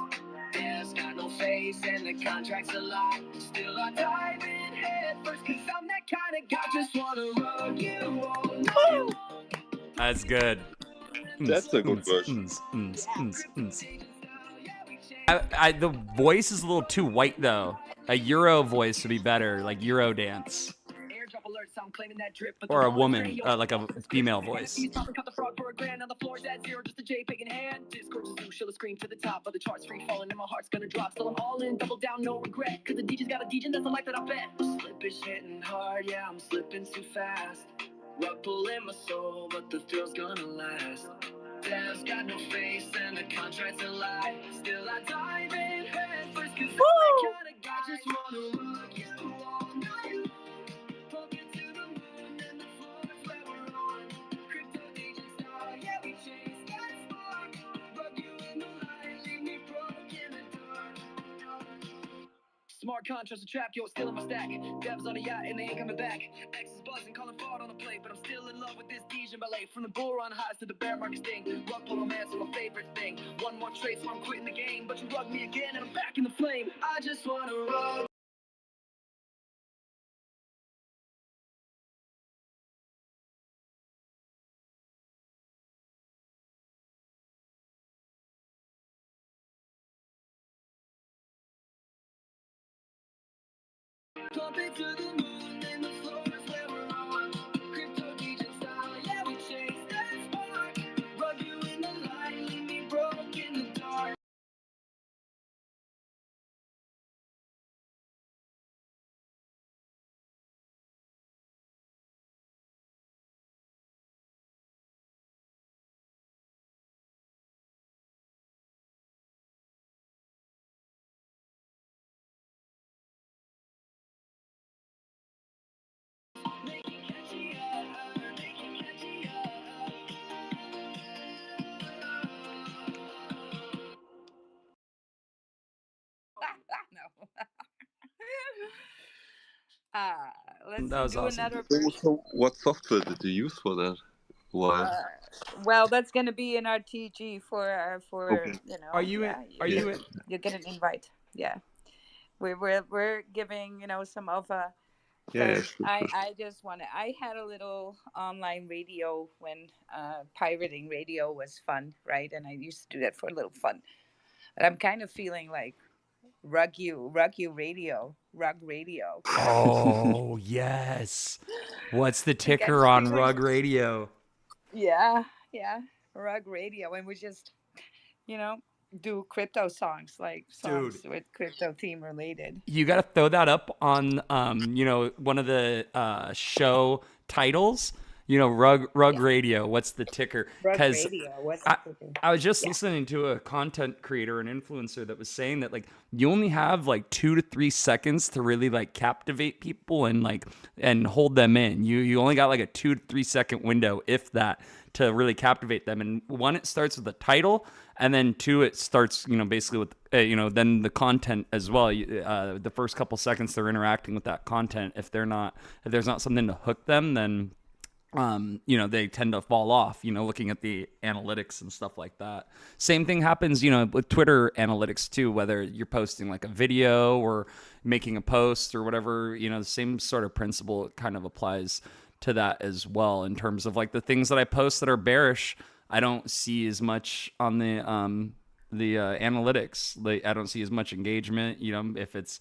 There's got no face and the contract's a lie. Still I dive in head first, cause I'm that kind of guy. Just wanna rug you all night long. That's good. That's a good version. The voice is a little too white though. A Euro voice would be better, like Euro dance, or a woman, like a female voice. He's popping, cut the frog for $1,000. Now the floor's at zero, just a JPEG in hand. Discourse is loose, she'll scream to the top, but the chart's free falling and my heart's gonna drop. Still I'm all in, double down, no regret, cause the DJ's got a DJ, that's the life that I bet. Slippage hitting hard, yeah, I'm slipping too fast. Rug pulling my soul, but the thrill's gonna last. Dev's got no face and the contract's a lie. Still I dive in head first, cause I'm that kind of guy. Just wanna rug you all night long. Pump it to the moon and the floor's where we're on. Crypto DJ style, yeah, we chase that spark. Rug you in the light, leave me broke in the dark. Smart contrast, a trap, yo, still in my stack. Devs on a yacht and they ain't coming back. X is buzzing, calling fraud on the plate, but I'm still in love with this DJ ballet. From the bull run highs to the bear market sting. Rug pull romance is my favorite thing. One more trace, so I'm quitting the game, but you rug me again and I'm back in the flame. I just wanna rug. Pump it to the moon, and the floor is where we're on. Crypto DJ style, yeah, we chase that spark. Rub you in the light, leave me broke in the dark. Make it catchy, make it catchy, No. uh, let's That see, was do awesome. another So, version. what software did you use for that? Why? Uh, well, that's gonna be in our TG for Okay. Are you in? yeah, Are Yeah. you in? you get an invite. Yeah, we're giving some alpha Yeah. Yeah. because Sure, I sure, sure. I just want to. I had a little online radio when pirating radio was fun, right? And I used to do that for a little fun. But I'm kind of feeling like rug radio. Oh yes. What's the I'm kind of ticker on feeling Rug Radio? yeah, yeah, rug radio, and we just you know do crypto songs, like Dude, songs with crypto theme related. you got to throw that up on one of the show titles. Rug Yeah, Radio. What's the ticker? rug Because radio. What's the I ticker? I was just Yeah, listening to a content creator, an influencer that was saying that like you only have like 2 to 3 seconds to really like captivate people and hold them in. You only got like a 2 to 3 second window, if that, to really captivate them. And one, it starts with the title, and then two, it starts basically with then the content as well. The first couple seconds they're interacting with that content. If there's not something to hook them, then they tend to fall off, looking at the analytics and stuff like that. Same thing happens, with Twitter analytics too, whether you're posting like a video or making a post or whatever, the same sort of principle kind of applies to that as well, in terms of like the things that I post that are bearish. I don't see as much on the analytics. Like, I don't see as much engagement, if it's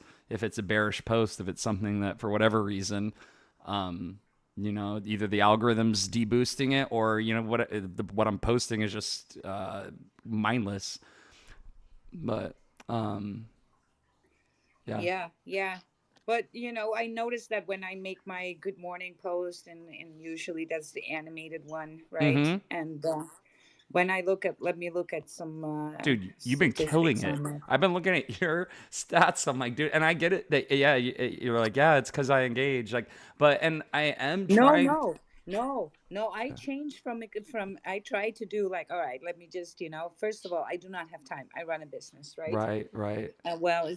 a bearish post, if it's something that for whatever reason, either the algorithm's deboosting it, or what I'm posting is just mindless. But yeah. yeah, yeah. But I noticed that when I make my good morning post, and usually that's the animated one, right? Mm-hmm. And when I let me look at some Dude, you've been killing statistics it. on that. I've been looking at your stats. I'm like, dude, and I get it that yeah, you're like, yeah, it's because I engage, like, and I am No, trying. no, no. I changed from. I tried to do like, all right, let me just, first of all, I do not have time. I run a business, right? Right, right. Well,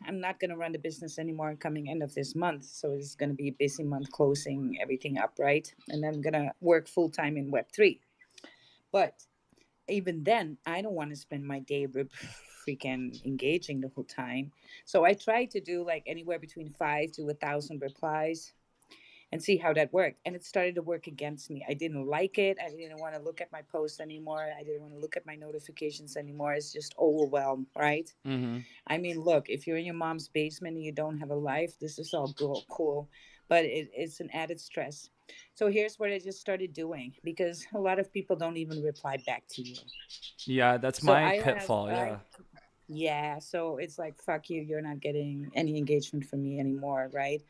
I'm not gonna run the business anymore coming end of this month, so it's gonna be a busy month closing everything up, right? And then I'm gonna work full time in Web3. But even then, I don't want to spend my day freaking engaging the whole time. So I try to do like anywhere between 5 to 1,000 replies and see how that worked. And it started to work against me. I didn't like it. I didn't want to look at my posts anymore. I didn't want to look at my notifications anymore. It's just overwhelmed, right? Mm-hmm. I mean, look, if you're in your mom's basement and you don't have a life, this is all cool, but it's an added stress. So here's what I just started doing, because a lot of people don't even reply back to you. Yeah, that's So my I have, pitfall. Yeah. yeah, so it's like, fuck you, you're not getting any engagement from me anymore, right?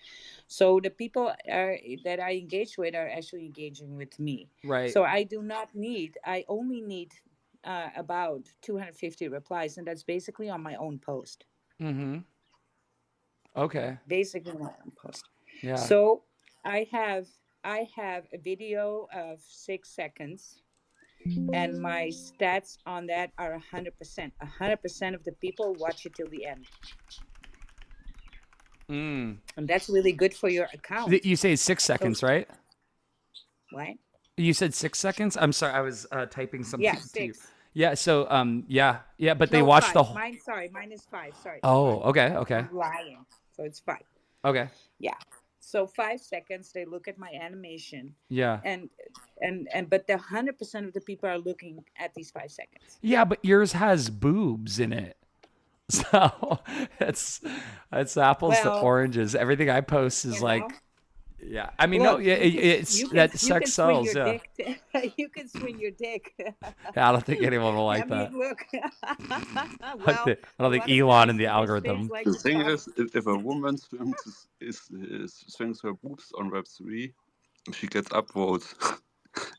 So the people that I engage with are actually engaging with me. Right. So I only need about 250 replies, and that's basically on my own post. Mm-hmm. Okay. Basically my own post. Yeah. So I have I have a video of 6 seconds, and my stats on that are 100%. 100% of the people watch it till the end, Mm. and that's really good for your account. You say six So seconds, right? what? You said 6 seconds. I'm sorry, I was typing Yeah, something to you. six. Yeah. So yeah, but they No, watched the five. whole. Mine is five. Sorry, Oh, five. okay, okay, I'm lying. So it's five. okay. Yeah. So 5 seconds, they look at my animation, Yeah. and but the 100% of the people are looking at these 5 seconds. Yeah, but yours has boobs in it. So it's It's apples to Well, oranges. Everything I post is you know. like, yeah. I mean, no, Look, yeah, it's that you sex can swing sells. your Yeah. dick. You can swing your dick. Yeah, I don't think anyone will I like that. mean, look. I Well, don't a think lot of Elon in guys the in this space algorithm. like The to thing talk. is, if a woman swings her boobs on Web 3, she gets upvotes.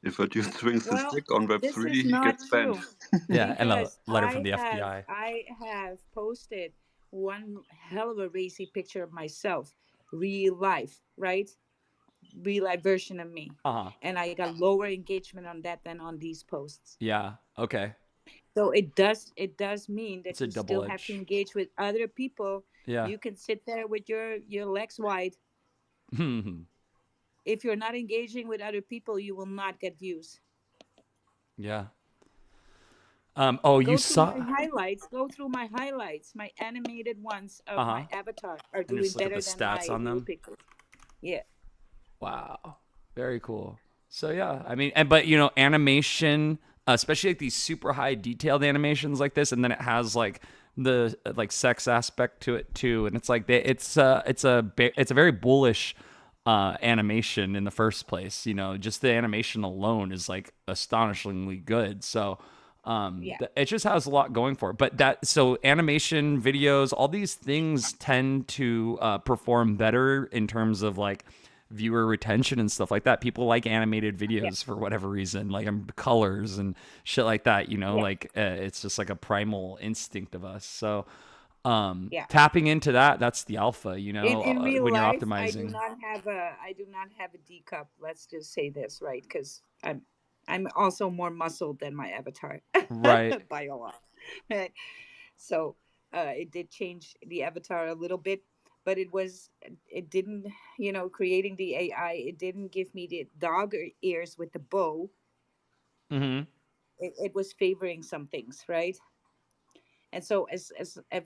If a dude swings his Well, dick on Web this 3, is he not gets banned. true Yeah, and a because letter from the FBI. I have posted one hell of a racy picture of myself, real life, right? Real life version of me, Uh huh. and I got lower engagement on that than on these posts. Yeah. Okay. So it does mean It's that a you double still have to edge. engage with other people. Yeah. You can sit there with your legs wide. If you're not engaging with other people, you will not get views. Yeah. Oh, you Go through my saw. highlights. Go through my highlights. My animated ones Uh of huh. my avatar are And doing just look at the better than stats my on real them. pictures. Yeah, Wow. Very cool. So yeah, I mean, and but animation, especially like these super high detailed animations like this, and then it has like the like sex aspect to it too, and it's like it's a very bullish animation in the first place. Just the animation alone is like astonishingly good. So yeah, it just has a lot going for it. But animation, videos, all these things tend to perform better in terms of like viewer retention and stuff like that. People like animated yeah, videos for whatever reason, like colors and shit like that. yeah, Like it's just like a primal instinct of us. So yeah. tapping into that's the alpha. In real When you're life, optimizing. I do not have a D cup. Let's just say this, right? Because I'm also more muscled than my avatar Right. by a lot. Right? So it did change the avatar a little bit, but it didn't, creating the AI, it didn't give me the dog ears with the bow. Mm-hmm. It was favoring some things, right? And so as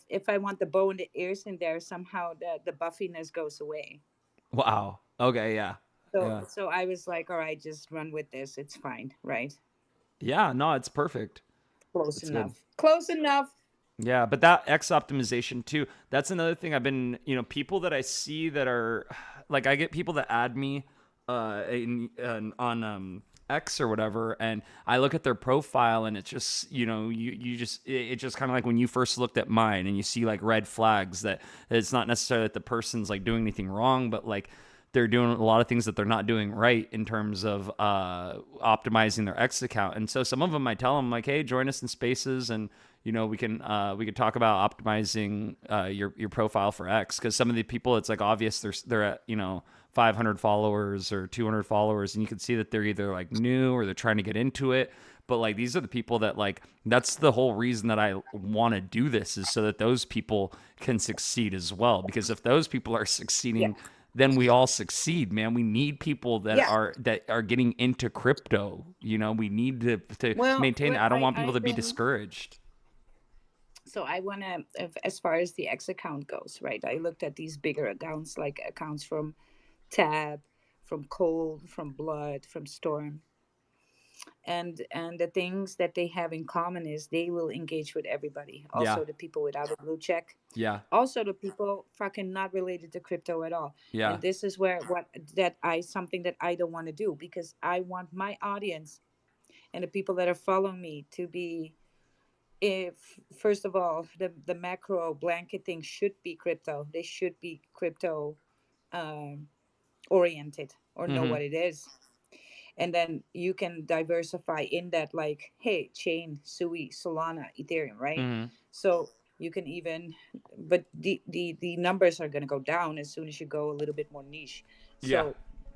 if I want the bow and the ears in there, somehow the buffiness goes away. Wow. Okay. Yeah. So Yeah. so I was like, all right, just run with this. It's fine, right? Yeah. No, it's perfect. Close It's good. enough. Close enough. Yeah, but that X optimization too, that's another thing I've been, people that I see that are like I get people that add me on X or whatever, and I look at their profile and it's just, you just it's just kind of like when you first looked at mine and you see like red flags that it's not necessarily that the person's like doing anything wrong, but like they're doing a lot of things that they're not doing right in terms of optimizing their X account. And so some of them I tell them like, hey, join us in spaces and we could talk about optimizing your profile for X, because some of the people it's like obvious they're at 500 followers or 200 followers, and you can see that they're either like new or they're trying to get into it. But like these are the people that like that's the whole reason that I want to do this, is so that those people can succeed as well. Because if those people are Yeah. succeeding, then we all succeed, man. We need people Yeah. that are getting into crypto. We need to maintain it. Well, I don't want people I've to be been discouraged. so I want to, as far as the X account goes, right? I looked at these bigger accounts, like accounts from Tab, from Cold, from Blood, from Storm, and the things that they have in common is they will engage with everybody. Yeah. Also, the people without a blue check. Yeah. Also, the people fucking not related to crypto at all. Yeah. And this is where what that I something that I don't want to do, because I want my audience and the people that are following me to be, if first of all, the macro blanket thing should be crypto. They should be crypto um, oriented or know Mm-hmm. what it is. And then you can diversify in that, like, hey, chain, Sui, Solana, Ethereum, right? Mm-hmm. So you can even, but the numbers are going to go down as soon as you go a little bit more niche. Yeah.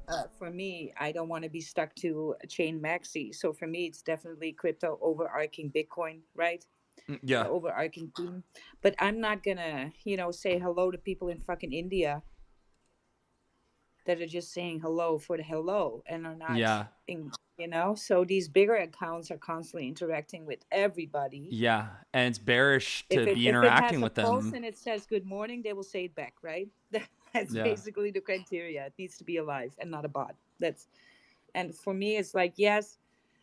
So for me, I don't want to be stuck to a chain maxi. So for me, it's definitely crypto overarching Bitcoin, right? The Yeah. overarching theme. But I'm not gonna, say hello to people in fucking India that are just saying hello for the hello and are not Yeah. so these bigger accounts are constantly interacting with everybody. Yeah. And it's bearish if to it be if it interacting has a with pulse them. and it says good morning, they will say it back, right? That's Yeah. basically the criteria. It needs to be alive and not a bot. That's And for me it's like, yes,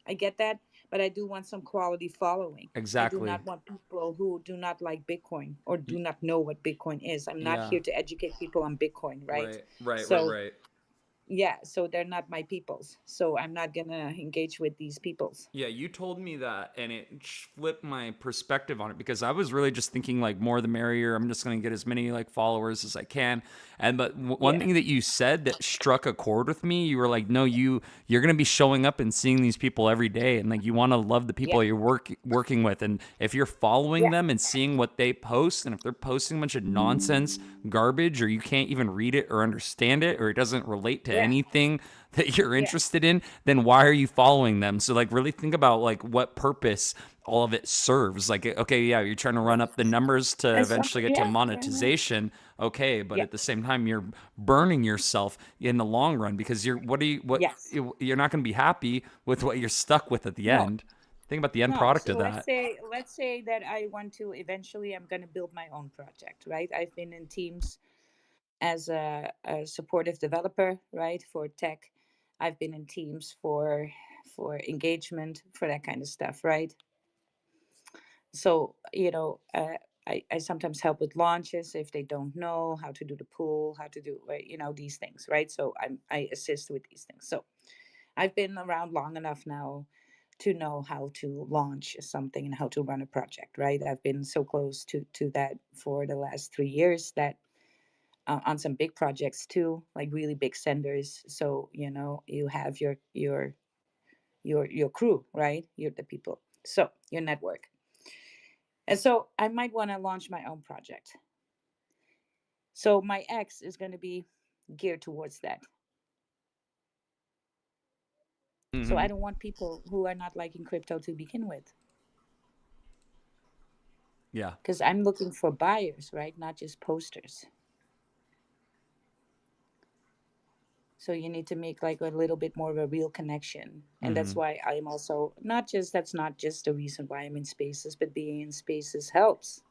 I get that, but I do want some quality following. I do Exactly. not want people who do not like Bitcoin or do Y- not know what Bitcoin is. I'm not Yeah. here to educate people on Bitcoin, right? Right. Right. Right. So, Right. yeah, so they're not my peoples. So I'm not going to engage with these peoples. Yeah, you told me that, and it flipped my perspective on it because I was really just thinking like more the merrier. I'm just going to get as many like followers as I can. And but one Yeah. thing that you said that struck a chord with me, you were like, no, you're going to be showing up and seeing these people every day, and like you want to love the Yeah. people you're working with, and if you're following Yeah. them and seeing what they post, and if they're posting a bunch of nonsense, garbage, or you can't even read it or understand it, or it doesn't relate to Yeah. anything that you're Yeah. interested in, then why are you following them? So like really think about like what purpose all of it serves. Like okay, yeah, you're trying to run up the numbers to And some, eventually get to yeah. monetization. Okay, but Yeah. at the same time you're burning yourself in the long run because Yes. you're not going to be happy with what you're stuck with at the No. end. Think about the end No. product So of that. let's say that I want to eventually I'm going to build my own project, right? I've been in teams as a supportive developer, right, for tech. I've been in teams for engagement, for that kind of stuff, right? So I sometimes help with launches if they don't know how to do the pool, how to do these things, right? So I assist with these things. So I've been around long enough now to know how to launch something and how to run a project, right? I've been so close to that for the last 3 years that on some big projects too, like really big senders. So you have your crew, right? You're the people. So your network. And so I might want to launch my own project. So my X is going to be geared towards that. So I Hmm. don't want people who are not liking crypto to begin with, Yeah. because I'm looking for buyers, right? Not just posters. So you need to make like a little bit more of a real connection. And that's Hmm. why I'm also not just, that's not just the reason why I'm in spaces, but being in spaces helps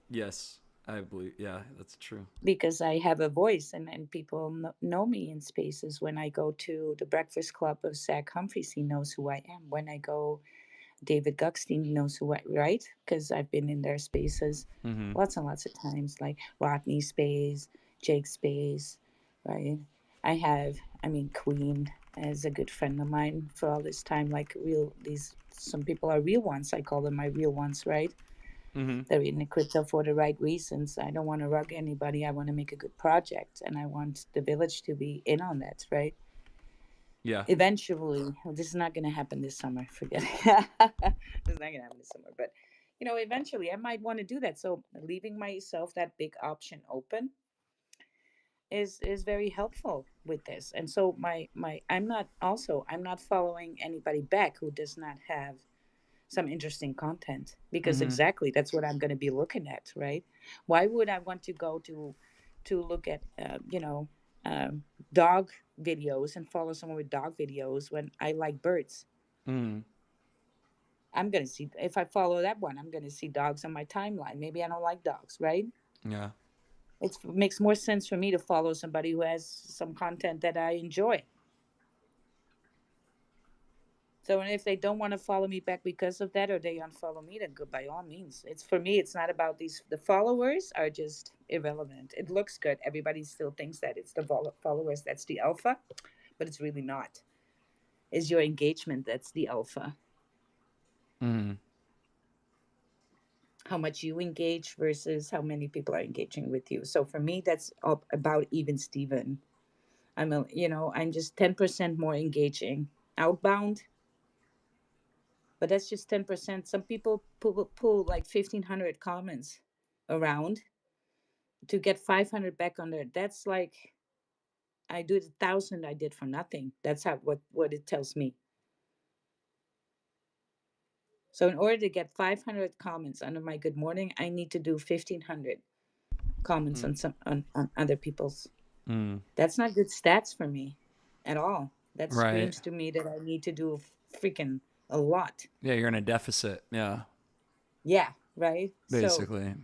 Yes, I believe. Yeah, that's true. because I have a voice, and people know me in spaces. When I go to the Breakfast Club of Zach Humphreys, he knows who I am. When I go, David Guckstein knows who I, right? Because I've been in their spaces Hmm. lots and lots of times, like Rodney space, Jake space, right? I mean, Queen is a good friend of mine for all this time. Like some people are real ones. I call them my real ones, right? Hmm. They're in the crypto for the right reasons. I don't want to rug anybody. I want to make a good project, and I want the village to be in on that, right? Yeah. Eventually, well, this is not going to happen this summer. Forget it. This is not going to happen this summer. But eventually, I might want to do that. So leaving myself that big option open is very helpful with this. And so I'm not following anybody back who does not have some interesting content, because Hmm. exactly that's what I'm going to be looking at, right? Why would I want to go to look at um, dog videos and follow someone with dog videos when I like birds? Hmm. I'm going to see, if I follow that one, I'm going to see dogs on my timeline. Maybe I don't like dogs, right? Yeah. It makes more sense for me to follow somebody who has some content that I enjoy. So, and if they don't want to follow me back because of that, or they unfollow me, then good, by all means. It's for me. It's not about these. The followers are just irrelevant. It looks good. Everybody still thinks that it's the followers that's the alpha, but it's really not. It's your engagement that's the alpha. Hmm. How much you engage versus how many people are engaging with you. So for me, that's up about even Steven. I'm just 10% more engaging outbound, but that's just 10%. Some people pull like 1,500 comments around to get 500 back on there. That's like I do the 1,000 I did for nothing. That's how what it tells me. So in order to get 500 comments under my good morning, I need to do 1,500 comments on on other people's. Hmm. That's not good stats for me at all. That Right. screams to me that I need to do freaking a lot. Yeah, you're in a deficit. Yeah, Yeah, right. So basically.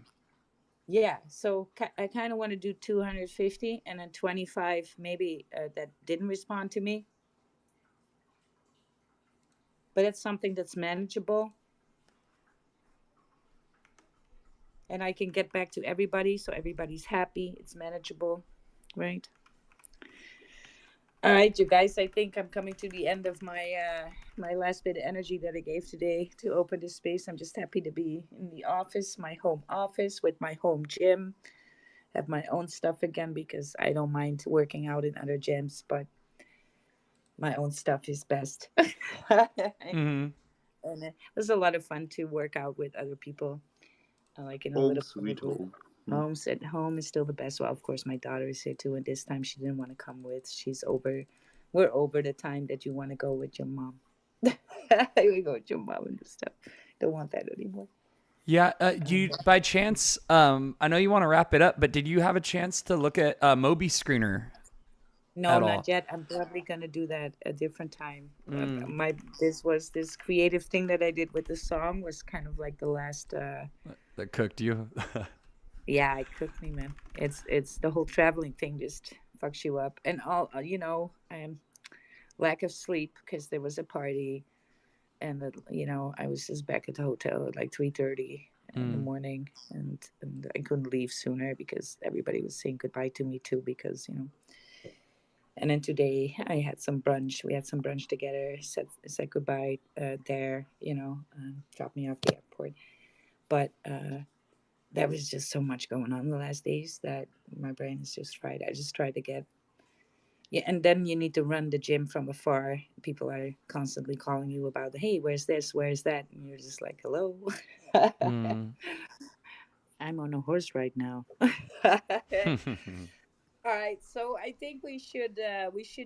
yeah, so I kind of want to do 250 and then 25 maybe that didn't respond to me. but it's something that's manageable, and I can get back to everybody, so everybody's happy. It's manageable, right? All right, you guys. I think I'm coming to the end of my last bit of energy that I gave today to open this space. I'm just happy to be in the office, my home office with my home gym, have my own stuff again because I don't mind working out in other gyms, but my own stuff is best. Mm-hmm. And it was a lot of fun to work out with other people, like in a Home little sweet group. home. Hmm. Home's at home is still the best. Well, of course, my daughter is here too, and this time she didn't want to come with. She's over. We're over the time that you want to go with your mom. We go with your mom and stuff. Don't want that anymore. Yeah, do you by chance? I know you want to wrap it up, but did you have a chance to look at Moby Screener No, at not all? yet. I'm probably gonna do that a different time. Mm. My this creative thing that I did with the song was kind of like the last. That cooked you? Yeah, it cooked me, man. It's the whole traveling thing just fucks you up, and all lack of sleep because there was a party, and I was just back at the hotel at like 3:30 in the Mm. morning, and I couldn't leave sooner because everybody was saying goodbye to me too because. And then today I had some brunch. We had some brunch together. Said goodbye there. Dropped me off the airport. But there was just so much going on the last days that my brain is just fried. I just tried to get. Yeah, and then you need to run the gym from afar. People are constantly calling you about, hey, where's this, where's that, and you're just like, hello. Mm. I'm on a horse right now. All right, so I think we should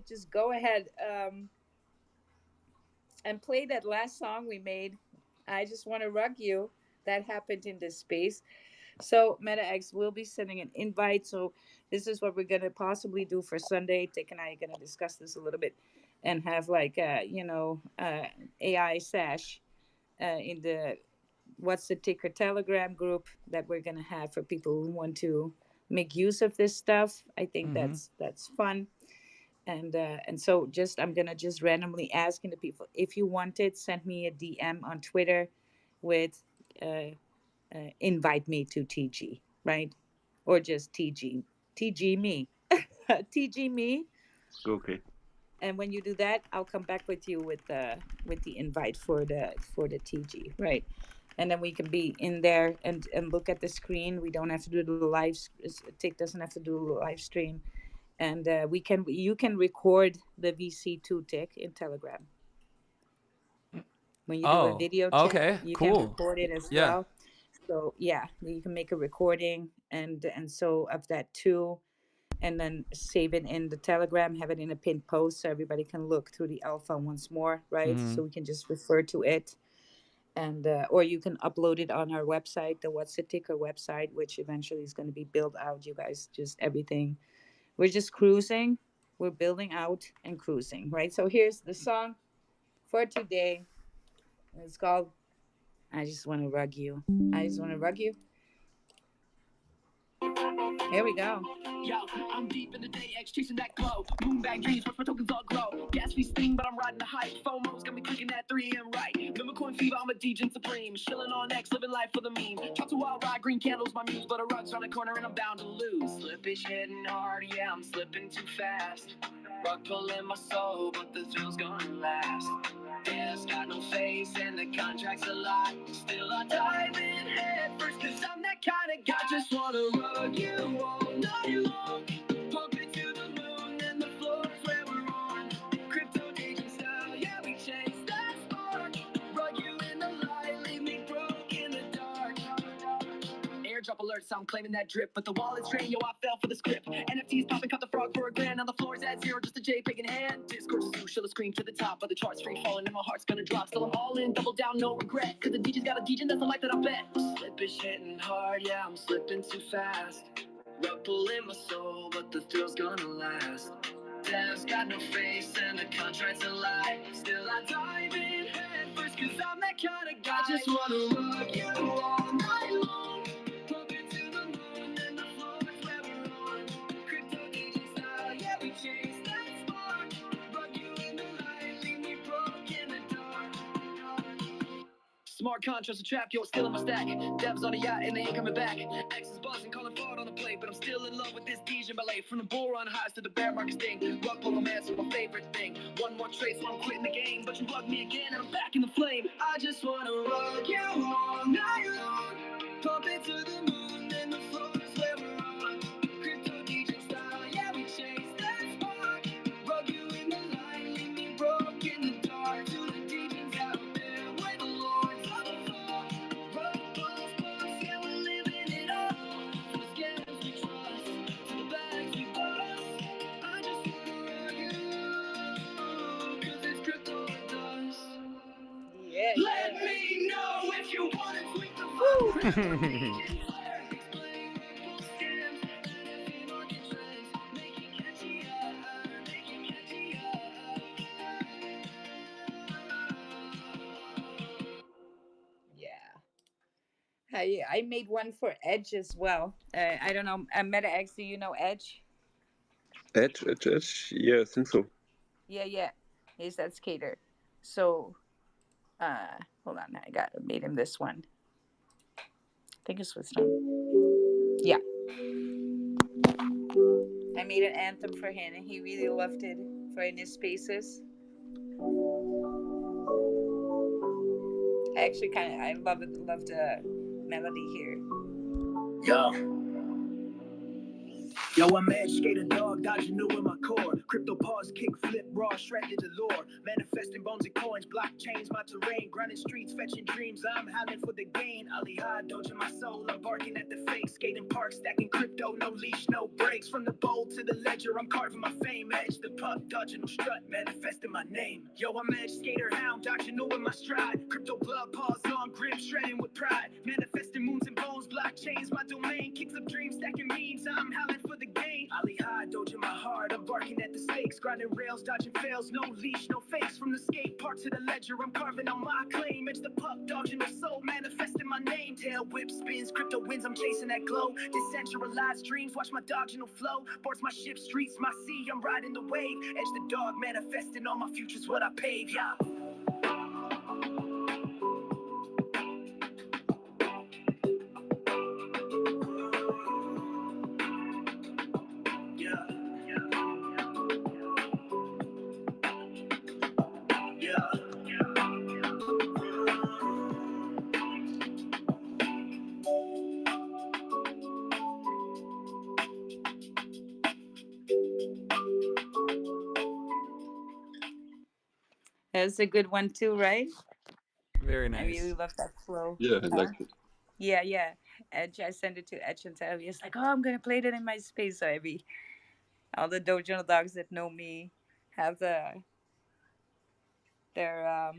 just go ahead and play that last song we made. I just want to rug you. That happened in this space. So MetaX will be sending an invite. So this is what we're gonna possibly do for Sunday. Dick and I are gonna discuss this a little bit, and have like AI sash in the what's the ticker Telegram group that we're gonna have for people who want to make use of this stuff. I think Mm-hmm. that's fun. And so just I'm gonna just randomly asking the people if you want it, send me a DM on Twitter with uh, invite me to TG, right? Or just TG me, TG me. Okay. And when you do that, I'll come back with you with the invite for the TG, right? And then we can be in there and look at the screen. We don't have to do the live. Tick doesn't have to do the live stream, and you can record the VC2 Tick in Telegram. When you do a Oh, video chat, okay, you can cool. record it as Yeah. well. So yeah, you can make a recording and so of that too, and then save it in the Telegram, have it in a pinned post so everybody can look through the alpha once more, right? Mm-hmm. So we can just refer to it, and or you can upload it on our website, the What's the Ticker website, which eventually is going to be built out. You guys, just everything. We're just cruising. We're building out and cruising, right? So here's the song for today. It's called I Just Want to Rug You. I Just Want to Rug You. Here we go. Yo, I'm deep in the day X chasing that glow. Moonbag dreams, watch my tokens all grow. Gas fees sting, but I'm riding the hype. FOMO's got me clicking at 3 a.m. right. Remember coin fever, I'm a DJ supreme. Chilling on X, living life for the meme. Talk to wild ride, green candles, my muse, but a rug's around the corner and I'm bound to lose. Slippage hitting hard, yeah, I'm slipping too fast. Rug pulling my soul, but the thrill's gonna last. It's got no face and the contract's a lie. Still I dive in head first, cause I'm that kind of guy. Just wanna rug you all night long. Pump it to the moon and the floor's where we're on. Crypto DJ style, yeah, we chase that spark. Rug you in the light, leave me broke in the dark. Airdrop alerts, I'm claiming that drip, but the wallet's drained, yo, I fell for the script. NFTs popping, cut the frog for a grand. Now the floor's at zero, just a JPEG in hand. Discourse is loose, show the screen to the top, but the chart's free falling, and my heart's gonna drop. Still I'm all in, double down, no regret. Cause the DJ's got a DJ, that's the life that I bet. Slippage hitting hard, yeah, I'm slipping too fast. Rug pulling my soul, but the thrill's gonna last. Dev's got no face, and the contract's a lie. Still I dive in head first, cause I'm that kind of guy. Just wanna rug you all night long. Pump it to the moon, and the floor's where we're on. Crypto DJ style, yeah, we chase that spark. Rug you in the light, leave me broke in the dark. Smart contrast to trap, yo, still in my stack. Devs on a yacht and they ain't coming back. X is buzzing, calling fraud on the plate, but I'm still in love with this DJ ballet. From the bull run highs to the bear market sting. Rug pull romance is my favorite thing. One more trace when I'm quitting the game, but you bug me again and I'm back in the flame. I just wanna rock you all night long. Pump it to the moon and the floor is where we're on. Crypto DJ style, yeah, we chase that spark. Rug you in the light, leave me broke in the dark. To the demons out there, where the lords of the fall. Rug pulls, pulls, yeah, we're living it up. To the scams we trust, to the bags we bust. I just wanna rock you, cause it's crypto and dust. Yeah. Let me know if you wanna tweak the vibe. Explain rug scams, NFT market trends. Make it catchy, make it catchy, Yeah. I made one for Edge as well. I don't know. Meta X, do you know Edge? Edge, Edge, Edge. Yeah, I think so. Yeah, yeah. He's that skater. So, hold on. I got made him this one. I think it's with some. Yeah. I made an anthem for him, and he really loved it for in his spaces. I actually I love the melody here. Yo. Yo, I'm edge skater dog, dodging new in my core. Crypto pause, kick, flip, raw, shredded allure. Manifesting bones and coins, blockchains, my terrain. Grinding streets, fetching dreams, I'm howling for the gain. Ali high, dodging my soul, I'm barking at the fake. Skating parks, stacking crypto, no leash, no brakes. From the bowl to the ledger, I'm carving my fame. Edge the puck, dodging no strut, manifesting my name. Yo, I'm edge skater hound, dodging new in my stride. Crypto blood, paws, long grip, shredding with pride. Manifesting moons and bones, blockchains, my domain. Kicks up dreams, stacking memes, I'm howling for the gain. Ali high, dodging my heart, I'm barking at the stakes. Grinding rails, dodging fails, no leash, no fakes. From the skate park to the ledger, I'm carving on my claim. It's the puck, dodging the soul, manifesting my name. Tail whip spins, crypto wins, I'm chasing that glow. Decentralized dreams, watch my dodging flow. Boards my ship, streets, my sea, I'm riding the wave. Edge the dog, manifesting all my future's what I pave, yeah. Yeah, yeah, That's a good one too, right? Very I really nice. love that flow. Yeah, I Huh? like it. Yeah, yeah. Edge, I sent it to Edge and tell he's like, oh, I'm gonna play that in my space. So every all the dojo dogs that know me have their their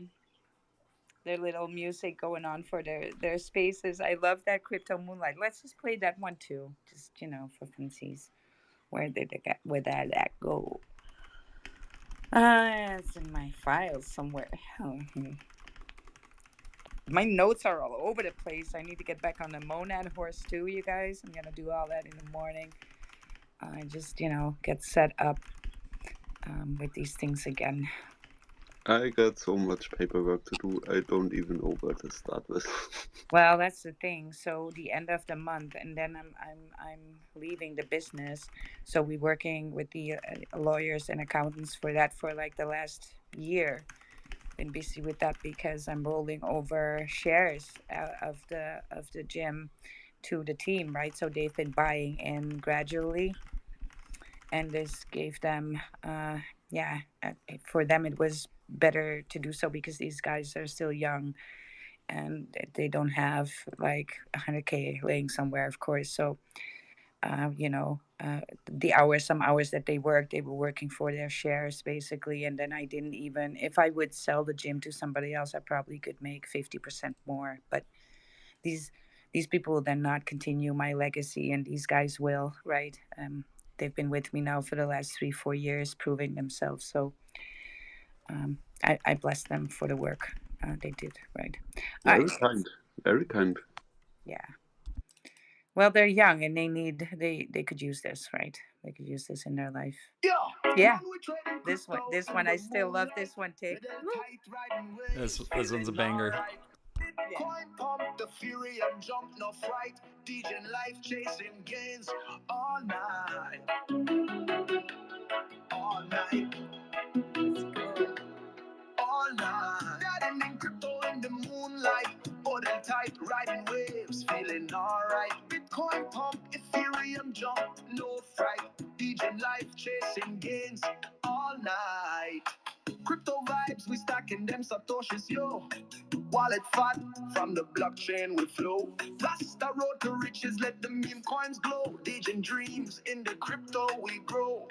little music going on for their spaces. I love that Crypto Moonlight. Let's just play that one too, just for funsies. Where did that go? It's in my files somewhere. My notes are all over the place. I need to get back on the monad horse too, you guys. I'm gonna do all that in the morning. I just get set up with these things again. I got so much paperwork to do. I don't even know where to start with. Well, that's the thing. So the end of the month, and then I'm leaving the business. So we're working with the lawyers and accountants for that for like the last year. Been busy with that because I'm rolling over shares out of the gym to the team, right? So they've been buying in gradually, and this gave them, yeah, for them it was better to do so because these guys are still young and they don't have like 100K laying somewhere, of course. So, the hours, some hours that they worked, they were working for their shares basically. And then I didn't even, if I would sell the gym to somebody else, I probably could make 50% more. But these these people will then not continue my legacy, and these guys will, right? They've been with me now for the last 3 4 years, proving themselves. So I bless them for the work they did, right? All right. Very kind. Very kind. Yeah. Well, they're young and they could use this, right? They could use this in their life. yeah. Yeah. Man, we trading This one, crypto this and one, I the still love moonlight. this one. Take. With them tight riding This waves, this one's a feeling banger. alright. Bitcoin pump, the Ethereum jump, no fright. DJ life chasing gains all night, all night. Let's go. All night. Daddy in crypto in the moonlight. Model tight, riding waves, feeling alright. Bitcoin pump, Ethereum jump, no fright. DJ life chasing gains all night. Crypto vibes, we stacking them satoshis, yo. Wallet fat, from the blockchain we flow. Faster road to riches, let the meme coins glow. DJ dreams, in the crypto we grow.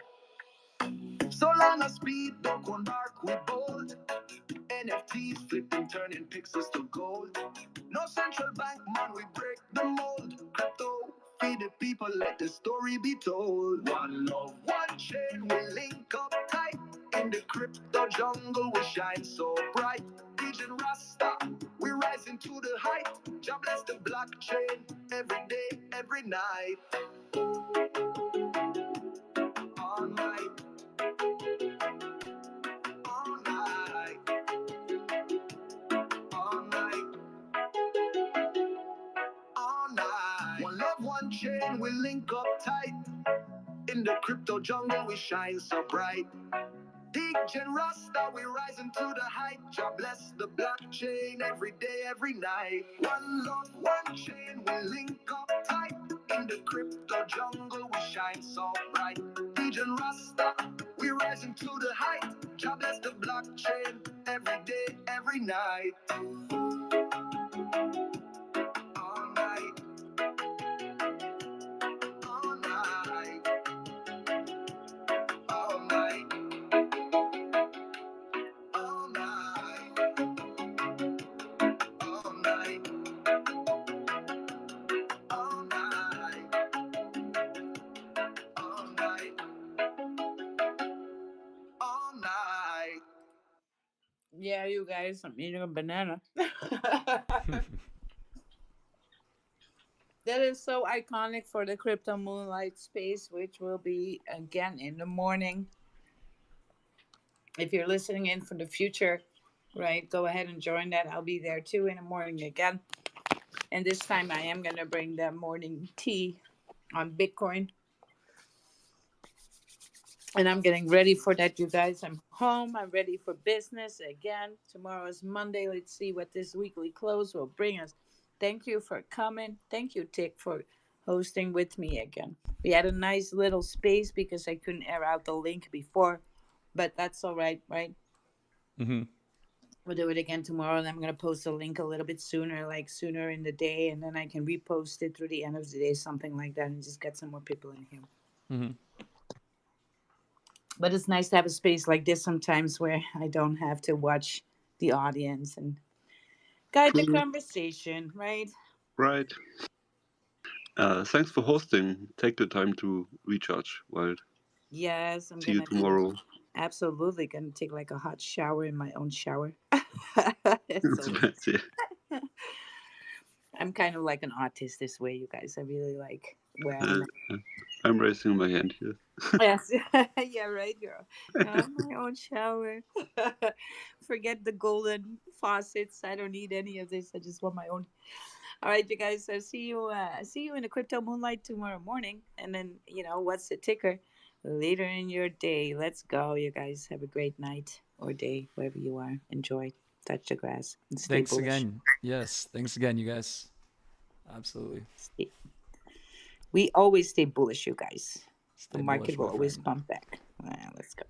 So long as speed, dark on dark, we bold. NFTs flipping, turning pixels to gold. No central bank, man, we break the mold. Crypto, feed the people, let the story be told. One love, one chain, we link up tight. In the crypto jungle, we shine so bright. DJ Rasta, we rising to the height. Jah bless the blockchain, every day, every night. All night, all night, all night. All night. One love, one chain, we link up tight. In the crypto jungle, we shine so bright. Dig Gen Rasta, we rising to the height. Jah bless the blockchain every day, every night. One love, one chain, we link up tight. In the crypto jungle, we shine so bright. Dig Gen Rasta, we rising to the height. Jah bless the blockchain every day, every night. All night. All night, all night, all night, all night, all night, all night, all night. Yeah, you guys, I'm eating a banana. That is so iconic for the crypto moonlight space, which will be again in the morning. If you're listening in for the future, right, go ahead and join that. I'll be there too in the morning again. And this time I am going to bring the morning tea on Bitcoin. And I'm getting ready for that, you guys. I'm home. I'm ready for business again. Tomorrow is Monday. Let's see what this weekly close will bring us. Thank you for coming. Thank you, Tic, for hosting with me again. We had a nice little space because I couldn't air out the link before, but that's all right, right? Mm-hmm. We'll do it again tomorrow, and I'm gonna post a link a little bit sooner, like sooner in the day, and then I can repost it through the end of the day, something like that, and just get some more people in here. Mm-hmm. But it's nice to have a space like this sometimes where I don't have to watch the audience and guide the True. conversation, right? Right. Thanks for hosting. Take the time to recharge, Wild. Yes, I'm See you gonna do it. tomorrow. Absolutely gonna take like a hot shower in my own shower. It's It's always. best, yeah. I'm kind of like an artist this way, you guys. I really like where I'm Uh, at. I'm raising my hand here. Yes, yeah, right, girl. My own shower. Forget the golden faucets. I don't need any of this. I just want my own. All right, you guys. So see you in the crypto moonlight tomorrow morning, and then what's the ticker later in your day. Let's go, you guys. Have a great night or day wherever you are. Enjoy. Touch the grass and stay Thanks bullish. again. Yes. Thanks again, you guys. Absolutely. We always stay bullish, you guys. The Stay market bullish, will my always friend. pump back. Let's go.